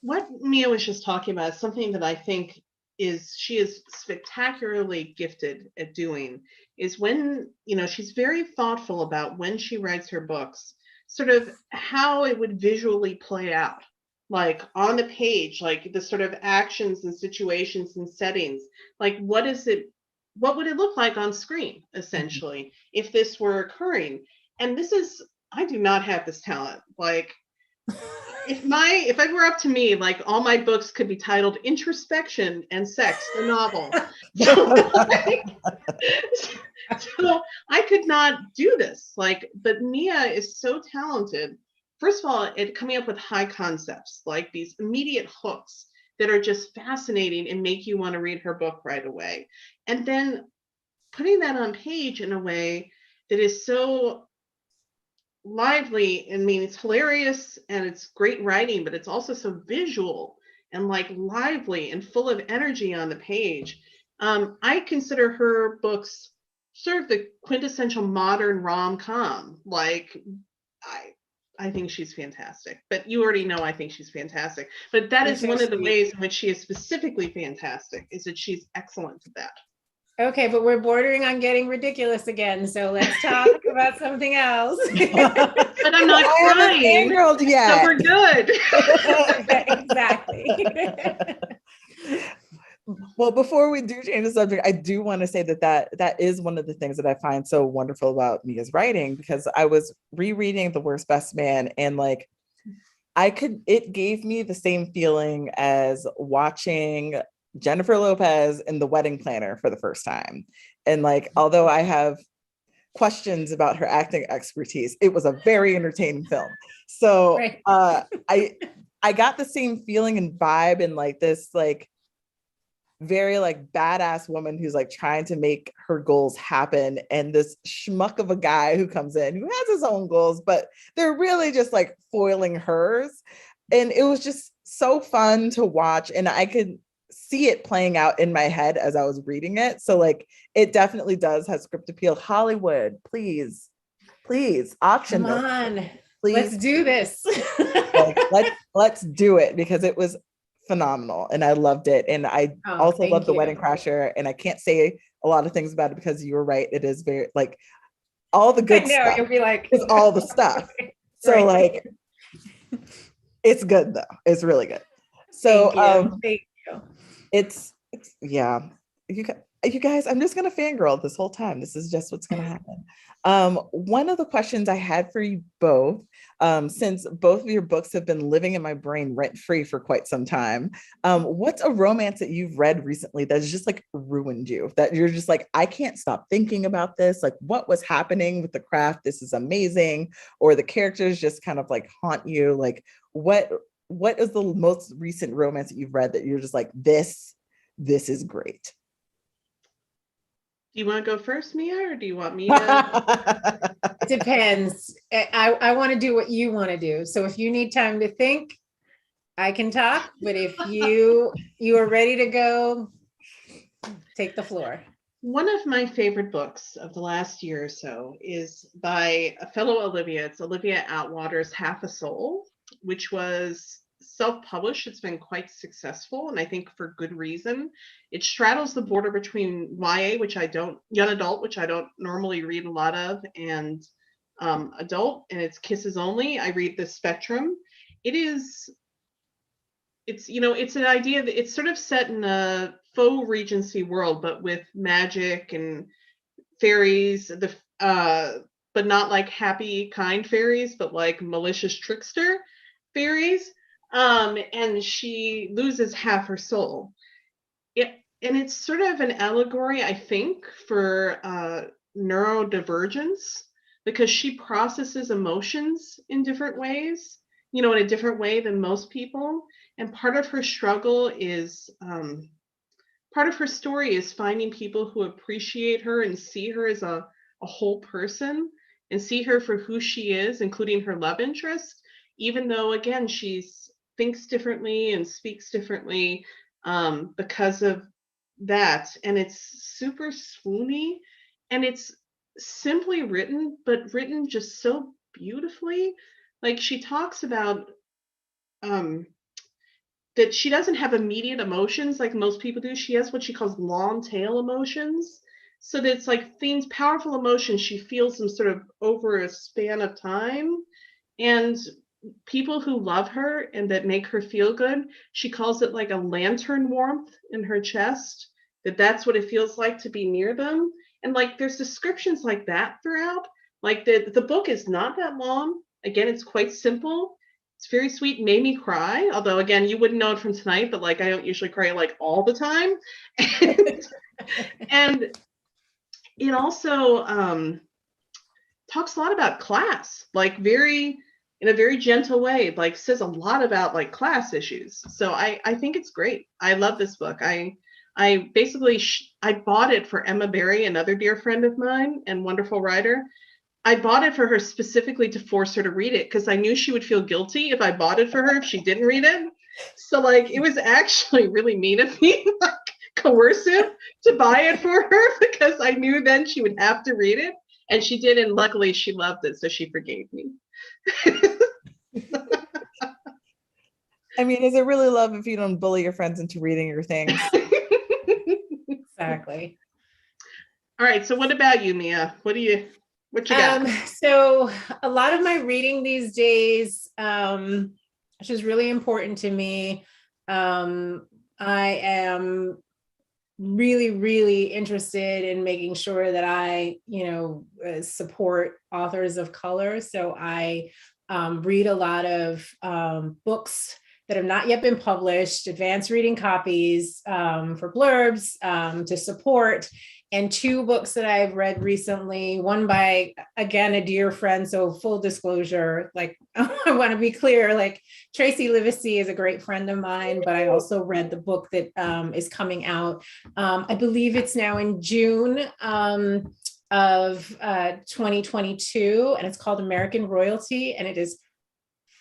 What Mia was just talking about is something that I think she is spectacularly gifted at doing, is when, she's very thoughtful about when she writes her books, sort of how it would visually play out, like on the page, like the sort of actions and situations and settings, like what would it look like on screen, essentially, if this were occurring? And I do not have this talent. Like, if it were up to me, like all my books could be titled Introspection and Sex, the novel. So I could not do this. But Mia is so talented. First of all, at coming up with high concepts, like these immediate hooks that are just fascinating and make you want to read her book right away. And then putting that on page in a way that is so lively. I mean, it's hilarious and it's great writing, but it's also so visual and like lively and full of energy on the page. I consider her books sort of the quintessential modern rom-com. Like, I think she's fantastic, but you already know I think she's fantastic. But that is one of the ways in which she is specifically fantastic, is that she's excellent at that. Okay, but we're bordering on getting ridiculous again, so let's talk about something else. But I'm not crying, yet. So we're good. Exactly. Well, before we do change the subject, I do want to say that is one of the things that I find so wonderful about Mia's writing, because I was rereading The Worst Best Man, and like it gave me the same feeling as watching Jennifer Lopez in The Wedding Planner for the first time. And like, although I have questions about her acting expertise, it was a very entertaining film. So right. I got the same feeling and vibe, and like this like very like badass woman who's like trying to make her goals happen, and this schmuck of a guy who comes in who has his own goals, but they're really just like foiling hers. And it was just so fun to watch, and I could see it playing out in my head as I was reading it. So like, it definitely does have script appeal. Hollywood, please auction. Come on, please. Let's do this. let's do it, because it was phenomenal and I loved it. And I also love The Wedding Crasher, and I can't say a lot of things about it because you were right. It is very like all the good stuff. You'll be like, it's all the stuff. So right. Like, it's good though. It's really good. So Thank you. It's yeah. You guys, I'm just gonna fangirl this whole time. This is just what's gonna happen. One of the questions I had for you both, since both of your books have been living in my brain rent-free for quite some time, what's a romance that you've read recently that's just like ruined you? That you're just like, I can't stop thinking about this. Like, what was happening with the craft? This is amazing. Or the characters just kind of like haunt you. Like, what is the most recent romance that you've read that you're just like, this this is great. Do you want to go first, Mia, or do you want me to? It depends. I want to do what you want to do. So if you need time to think, I can talk, but if you are ready to go, take the floor. One of my favorite books of the last year or so is by a fellow Olivia. It's Olivia Atwater's Half a Soul, which was self-published. It's been quite successful, and I think for good reason. It straddles the border between YA, young adult, which I don't normally read a lot of, and adult, and it's kisses only. I read the spectrum. It's an idea that it's sort of set in a faux Regency world, but with magic and fairies, but not like happy, kind fairies, but like malicious trickster fairies. And she loses half her soul. And it's sort of an allegory, I think, for neurodivergence, because she processes emotions in different ways, in a different way than most people. And part of her struggle is, part of her story is finding people who appreciate her and see her as a whole person and see her for who she is, including her love interest, even though, again, she thinks differently and speaks differently because of that. And it's super swoony, and it's simply written, but written just so beautifully. Like, she talks about that she doesn't have immediate emotions like most people do. She has what she calls long tail emotions. So that it's like things, powerful emotions, she feels them sort of over a span of time. And people who love her and that make her feel good, she calls it like a lantern warmth in her chest, that's what it feels like to be near them. And like there's descriptions like that throughout. Like the book is not that long. Again, it's quite simple. It's very sweet, made me cry. Although, again, you wouldn't know it from tonight, but like I don't usually cry like all the time. And it also talks a lot about class, like in a very gentle way, like says a lot about like class issues. So I think it's great. I love this book. I basically, I bought it for Emma Berry, another dear friend of mine and wonderful writer. I bought it for her specifically to force her to read it because I knew she would feel guilty if I bought it for her if she didn't read it. So like it was actually really mean of me, like coercive to buy it for her because I knew then she would have to read it. And she did, and luckily she loved it, so she forgave me. I mean, is it really love if you don't bully your friends into reading your things? Exactly. All right, so what about you, Mia? What you got? So a lot of my reading these days, which is really important to me, I am really, really interested in making sure that I, support authors of color. So I read a lot of books that have not yet been published, advanced reading copies for blurbs to support. And two books that I've read recently, one by, again, a dear friend. So full disclosure, like I want to be clear, like Tracy Livesey is a great friend of mine, but I also read the book that is coming out. I believe it's now in June of 2022, and it's called American Royalty, and it is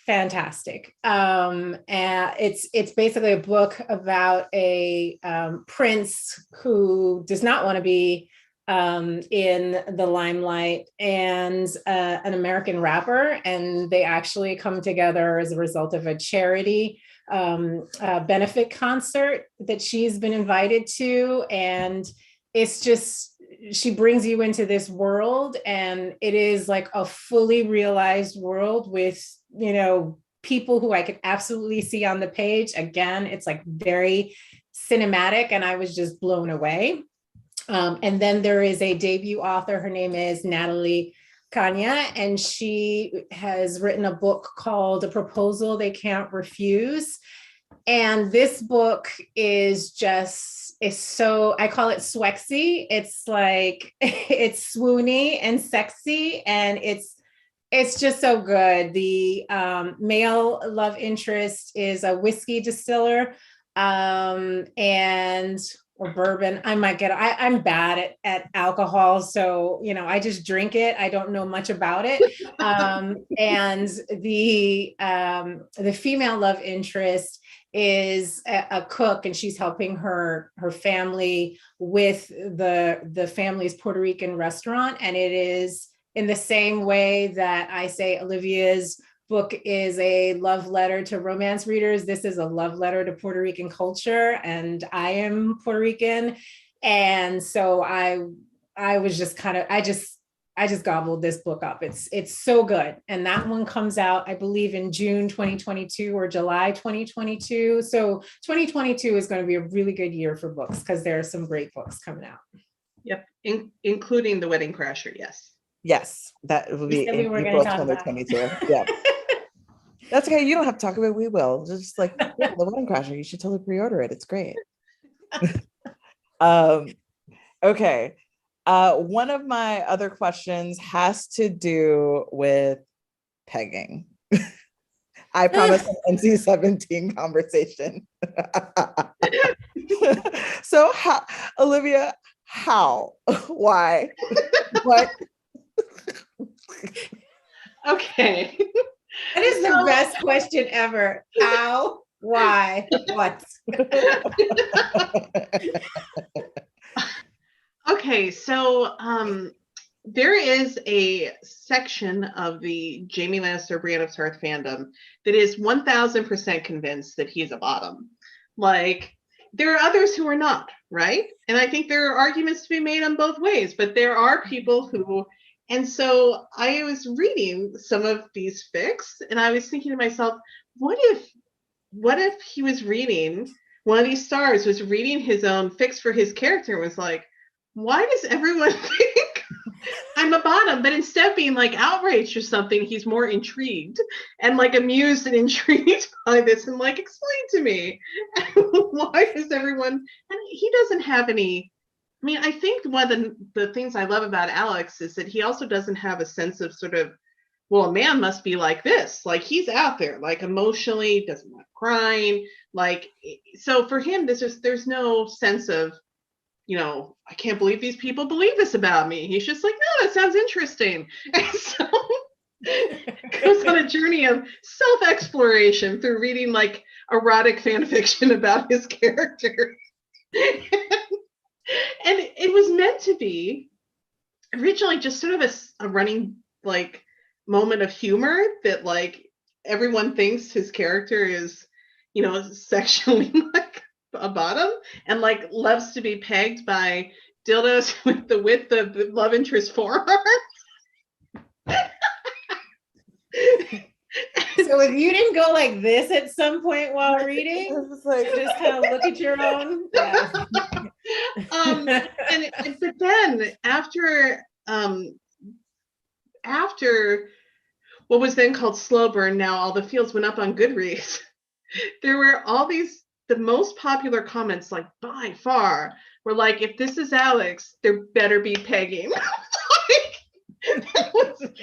fantastic. And it's basically a book about a prince who does not want to be in the limelight and an American rapper, and they actually come together as a result of a charity benefit concert that she's been invited to. And it's just, she brings you into this world, and it is like a fully realized world with, people who I could absolutely see on the page. Again, it's like very cinematic, and I was just blown away. And then there is a debut author. Her name is Natalie Kanya, and she has written a book called A Proposal They Can't Refuse. And this book is so, I call it swexy. It's like, it's swoony and sexy, and it's just so good. The male love interest is a whiskey distiller and or bourbon. I might get, I'm bad at alcohol. So, I just drink it. I don't know much about it. And the female love interest is a cook, and she's helping her family with the family's Puerto Rican restaurant. And it is in the same way that I say Olivia's book is a love letter to romance readers. This is a love letter to Puerto Rican culture, and I am Puerto Rican. And so I was just I just gobbled this book up. It's so good. And that one comes out, I believe, in June 2022 or July 2022. So 2022 is going to be a really good year for books because there are some great books coming out. Yep, including The Wedding Crasher, yes. Yes, that will be in April 2022. Yeah. That's okay. You don't have to talk about it. We will. Just like, yeah, The Wedding Crasher. You should totally pre-order it. It's great. Okay. One of my other questions has to do with pegging. I promise an NC-17 conversation. So, Olivia, how? Why? What? Okay. That is the best question ever. How? Why? What? Okay, so there is a section of the Jamie Lannister Brienne of Tarth fandom that is 1000% convinced that he's a bottom. Like, there are others who are not, right? And I think there are arguments to be made on both ways, but there are people who, and so I was reading some of these fics, and I was thinking to myself, what if he was reading, one of these stars was reading his own fics for his character and was like, why does everyone think I'm a bottom? But instead of being like outraged or something, he's more intrigued and like amused and intrigued by this and like, explain to me, why does everyone, and he doesn't have any, I mean, I think one of the things I love about Alex is that he also doesn't have a sense of sort of, well, a man must be like this. Like, he's out there, like, emotionally, doesn't like crying. Like, so for him, there's no sense of, I can't believe these people believe this about me. He's just like, no, that sounds interesting. And so goes on a journey of self-exploration through reading like erotic fan fiction about his character. And it was meant to be originally just sort of a running like moment of humor that like everyone thinks his character is, sexually like a bottom and like loves to be pegged by dildos with the width of the love interest forearm. So if you didn't go like this at some point while reading, just kind of look at your own. Yeah. But then after what was then called Slow Burn, now all the fields went up on Goodreads, there were all these, the most popular comments, like by far, were like, if this is Alex, there better be pegging.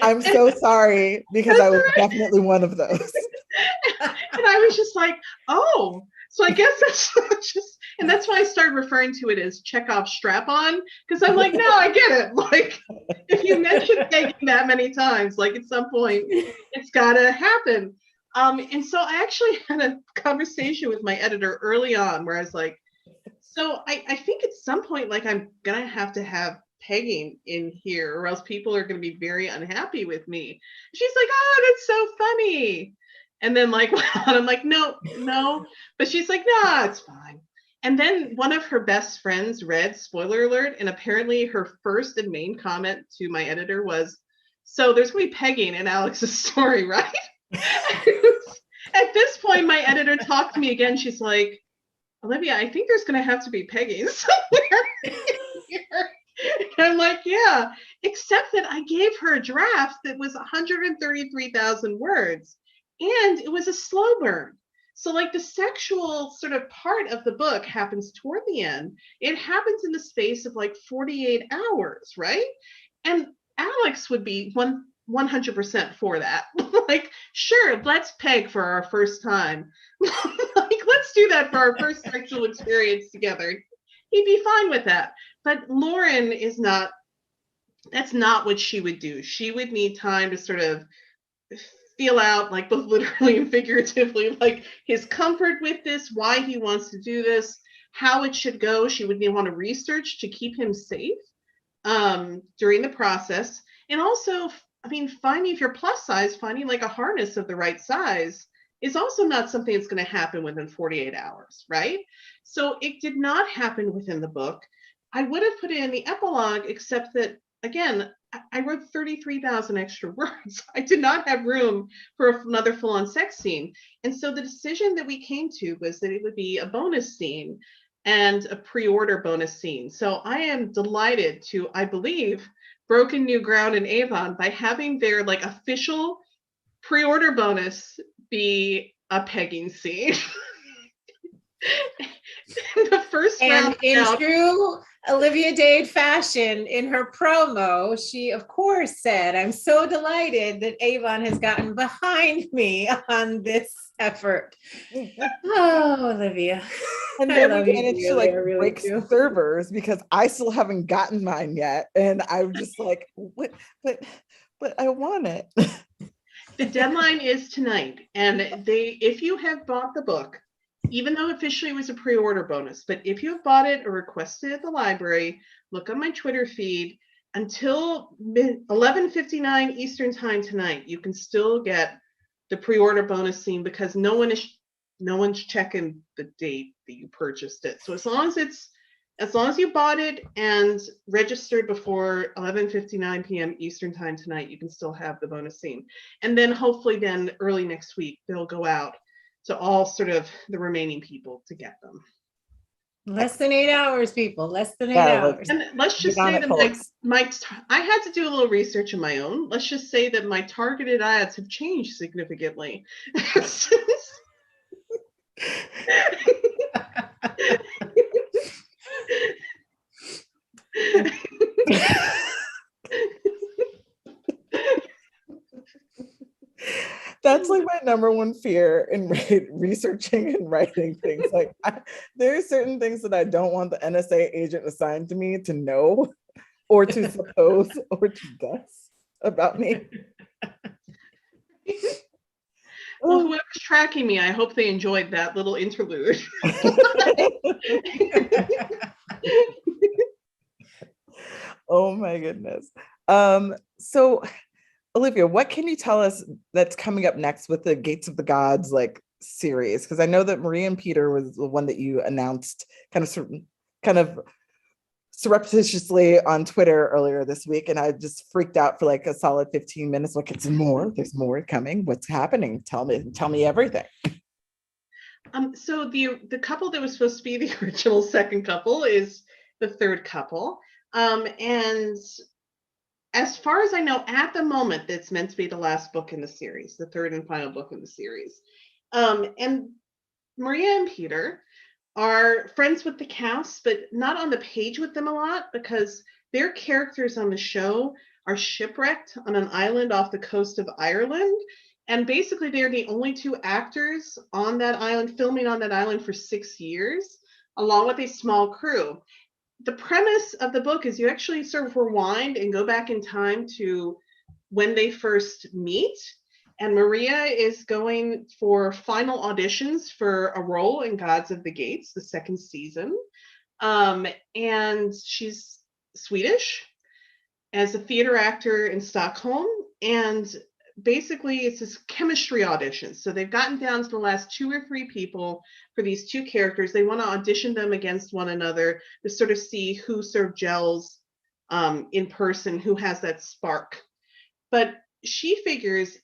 I'm so sorry, because I was definitely one of those. And I was just like, oh, so I guess that's just, and that's why I started referring to it as Chekhov's strap-on, because I'm like, no, I get it. Like, if you mention pegging that many times, like at some point, it's gotta happen. And so I actually had a conversation with my editor early on where I was like, so I think at some point, like, I'm gonna have to have pegging in here or else people are going to be very unhappy with me. She's like, oh, that's so funny. And then like, I'm like, no. But she's like, nah, it's fine. And then one of her best friends read, spoiler alert, and apparently her first and main comment to my editor was, so there's going to be pegging in Alex's story, right? At this point, my editor talked to me again. She's like, Olivia, I think there's going to have to be pegging somewhere here. And I'm like, yeah, except that I gave her a draft that was 133,000 words and it was a slow burn. So like the sexual sort of part of the book happens toward the end. It happens in the space of like 48 hours, right? And Alex would be 100% for that. Like, sure, let's peg for our first time. Like, let's do that for our first sexual experience together. He'd be fine with that. But Lauren is not, that's not what she would do. She would need time to sort of feel out, like both literally and figuratively, like his comfort with this, why he wants to do this, how it should go. She would want to research to keep him safe during the process. And also, I mean, finding, if you're plus size, finding like a harness of the right size is also not something that's going to happen within 48 hours, right? So it did not happen within the book. I would have put it in the epilogue, except that, again, I wrote 33,000 extra words. I did not have room for another full-on sex scene. And so the decision that we came to was that it would be a bonus scene and a pre-order bonus scene. So I am delighted to, I believe, broken new ground in Avon by having their like official pre-order bonus be a pegging scene. The first And round in out, true Olivia Dade fashion, in her promo, she of course said, "I'm so delighted that Avon has gotten behind me on this effort." Oh, Olivia. And I then love we you managed to dearly, like I really break do. servers because I still haven't gotten mine yet. And I'm just like, what, but I want it. the deadline is tonight. And if you have bought the book, even though officially it was a pre-order bonus, but if you have bought it or requested it at the library, look on my Twitter feed. Until 11:59 Eastern time tonight, you can still get the pre-order bonus scene because no one's checking the date that you purchased it. So as long as you bought it and registered before 11:59 p.m. Eastern time tonight, you can still have the bonus scene. And then hopefully then early next week, they'll go out to all sort of the remaining people to get them. Less than 8 hours, people. Less than 8 Yeah, like, hours. And let's just say that I had to do a little research of my own. Let's just say that my targeted ads have changed significantly. That's like my number one fear in researching and writing things. Like there are certain things that I don't want the NSA agent assigned to me to know or to suppose or to guess about me. Well, whoever's tracking me, I hope they enjoyed that little interlude. Oh my goodness. So Olivia, what can you tell us that's coming up next with the Gates of the Gods like series? Because I know that Maria and Peter was the one that you announced kind of surreptitiously on Twitter earlier this week, and I just freaked out for like a solid 15 minutes. Like, it's more. There's more coming. What's happening? Tell me everything. So the couple that was supposed to be the original second couple is the third couple, and as far as I know, at the moment, that's meant to be the last book in the series, the third and final book in the series. And Maria and Peter are friends with the cast, but not on the page with them a lot because their characters on the show are shipwrecked on an island off the coast of Ireland. And basically, they're the only two actors on that island, filming on that island for 6 years, along with a small crew. The premise of the book is you actually sort of rewind and go back in time to when they first meet. And Maria is going for final auditions for a role in Gods of the Gates, the second season. And she's Swedish as a theater actor in Stockholm. And basically it's this chemistry audition. So they've gotten down to the last 2 or 3 people for these two characters. They want to audition them against one another to sort of see who sort of gels in person, who has that spark. But she figures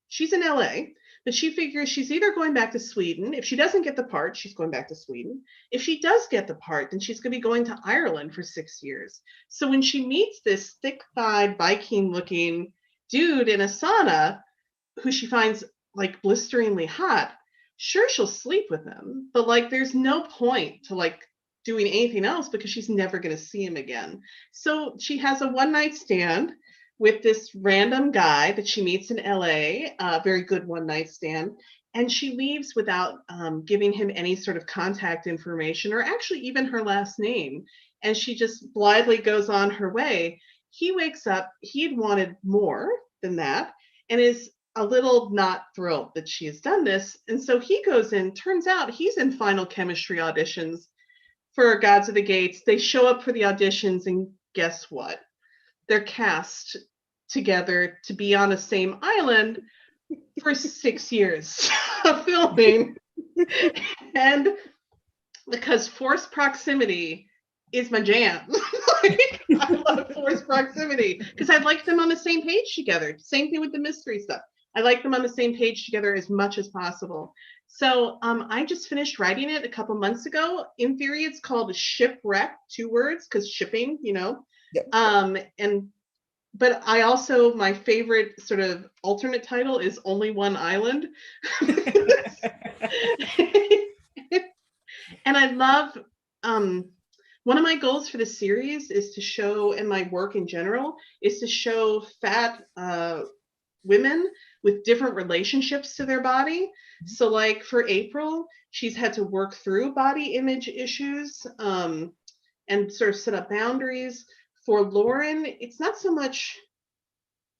she's in LA, but she figures she's either going back to Sweden. If she doesn't get the part, she's going back to Sweden. If she does get the part, then she's going to be going to Ireland for 6 years. So when she meets this thick-thighed Viking-looking dude in a sauna who she finds like blisteringly hot, sure, she'll sleep with him, but like there's no point to like doing anything else because she's never going to see him again. So she has a one-night stand with this random guy that she meets in LA, a very good one-night stand. and she leaves without giving him any sort of contact information or actually even her last name. And she just blithely goes on her way. He wakes up, he'd wanted more than that, and is a little not thrilled that she has done this. And so he goes in, turns out he's in final chemistry auditions for Gods of the Gates. They show up for the auditions, and guess what? They're cast together to be on the same island for 6 years of filming. And because forced proximity is my jam. Like, I love forced proximity because I like them on the same page together. Same thing with the mystery stuff. I like them on the same page together as much as possible. So I just finished writing it a couple months ago. In theory, it's called Shipwreck, 2 words, because shipping, you know. Yep. But I also, my favorite sort of alternate title is Only One Island. And I love, one of my goals for the series is to show, and my work in general, is to show fat women with different relationships to their body. So like for April, she's had to work through body image issues and sort of set up boundaries. For Lauren, it's not so much,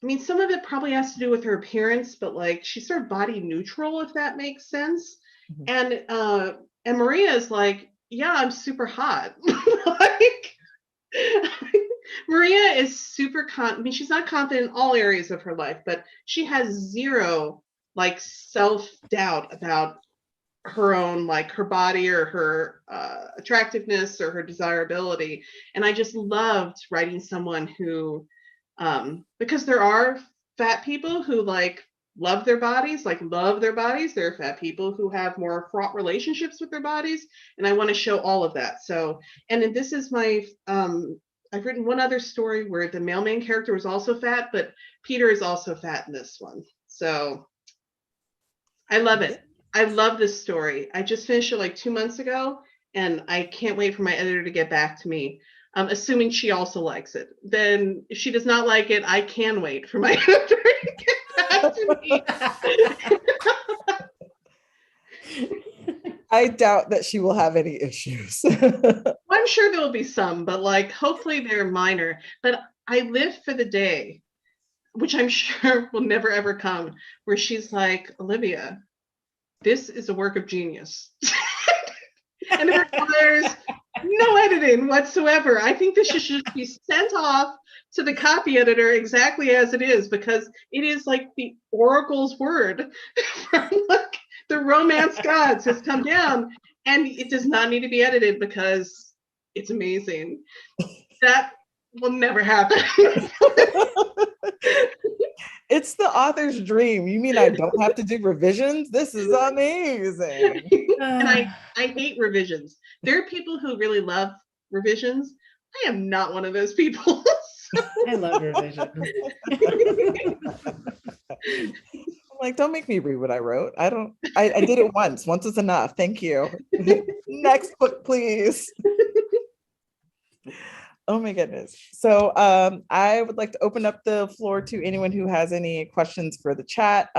I mean, some of it probably has to do with her appearance, but like she's sort of body neutral, if that makes sense. Mm-hmm. And Maria is like, yeah, I'm super hot. Like, Maria is super I mean, she's not confident in all areas of her life, but she has zero like self-doubt about her own, like her body or her attractiveness or her desirability. And I just loved writing someone who, because there are fat people who like love their bodies. There are fat people who have more fraught relationships with their bodies. And I want to show all of that. So, and then this is my, I've written one other story where the male main character was also fat, but Peter is also fat in this one. So I love it. I love this story. I just finished it like 2 months ago, and I can't wait for my editor to get back to me. Assuming she also likes it. Then if she does not like it, I can wait for my editor to get back to me. I doubt that she will have any issues. I'm sure there will be some, but like hopefully they're minor. But I live for the day, which I'm sure will never ever come, where she's like, Olivia, this is a work of genius. And it requires no editing whatsoever. I think this should just be sent off to the copy editor exactly as it is, because it is like the oracle's word from like the romance gods has come down, and it does not need to be edited because it's amazing. That will never happen. It's the author's dream. You mean I don't have to do revisions? This is amazing. And I hate revisions. There are people who really love revisions. I am not one of those people. I love revisions. I'm like, don't make me read what I wrote. I did it once. Once is enough. Thank you. Next book, please. Oh my goodness. So I would like to open up the floor to anyone who has any questions for the chat.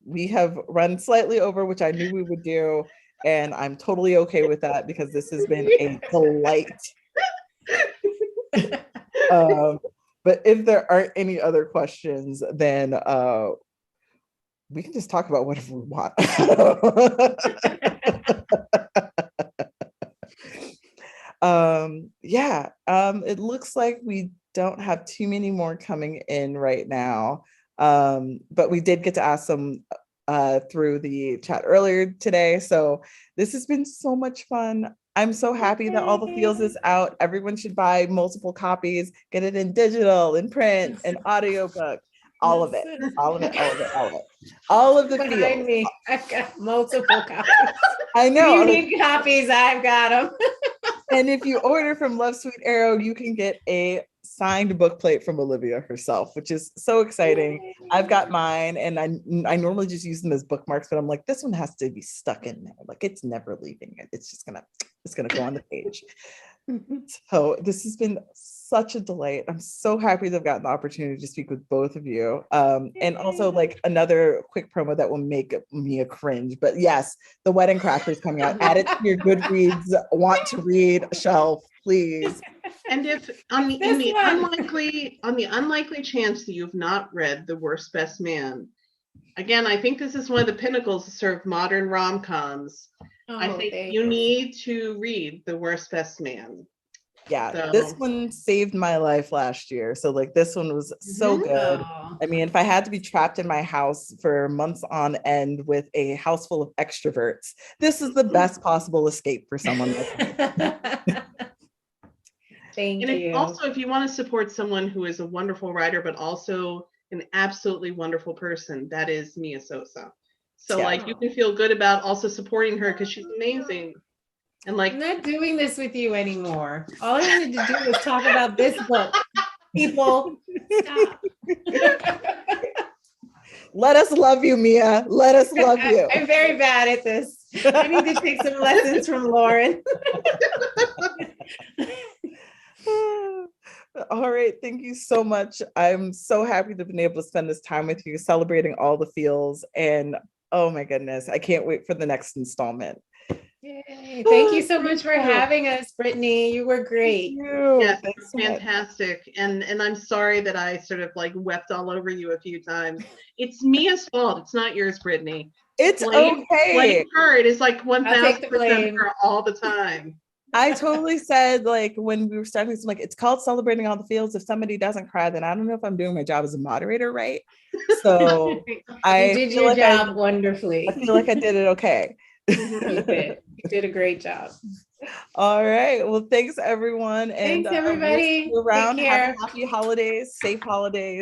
We have run slightly over, which I knew we would do, and I'm totally okay with that because this has been a delight. But if there aren't any other questions, then we can just talk about whatever we want. It looks like we don't have too many more coming in right now, but we did get to ask some through the chat earlier today, so this has been so much fun. I'm so happy that All the Feels is out. Everyone should buy multiple copies, get it in digital, in print, an audiobook, all of it. All of the Behind feels. me, I've got multiple copies. I know. If you need copies, I've got them. And if you order from Love Sweet Arrow, you can get a signed book plate from Olivia herself, which is so exciting. Yay. I've got mine, and I normally just use them as bookmarks, but I'm like, this one has to be stuck in there. Like, it's never leaving it. It's gonna go on the page. So this has been such a delight. I'm so happy to have gotten the opportunity to speak with both of you. And also like another quick promo that will make me a cringe. But yes, the Wedding Crashers coming out. Add it to your Goodreads want to read shelf, please. And if on the unlikely chance that you've not read The Worst Best Man, again, I think this is one of the pinnacles of modern rom-coms. I think you need to read The Worst Best Man. Yeah, so this one saved my life last year. So like this one was so good. I mean, if I had to be trapped in my house for months on end with a house full of extroverts, this is the best possible escape for someone like me. Thank you. Also, if you want to support someone who is a wonderful writer, but also an absolutely wonderful person, that is Mia Sosa. So like you can feel good about also supporting her because she's amazing. And like, I'm not doing this with you anymore. All I wanted to do was talk about this book. People, stop. Let us love you, Mia. Let us love you. I'm very bad at this. I need to take some lessons from Lauren. All right. Thank you so much. I'm so happy to have been able to spend this time with you, celebrating all the feels. And oh my goodness, I can't wait for the next installment. Yay. Thank you so much for having us, Brittany. You were great. Yes, fantastic. And I'm sorry that I sort of like wept all over you a few times. It's Mia's fault. It's not yours, Brittany. It's okay. Blame her. It is like 1000% her all the time. I totally said, like, when we were starting this, like, it's called Celebrating All the Feels. If somebody doesn't cry, then I don't know if I'm doing my job as a moderator right. So you did your job wonderfully. I feel like I did it okay. You did a great job. All right. Well, thanks everyone. And thanks everybody. we'll see you around. Have happy holidays, safe holidays.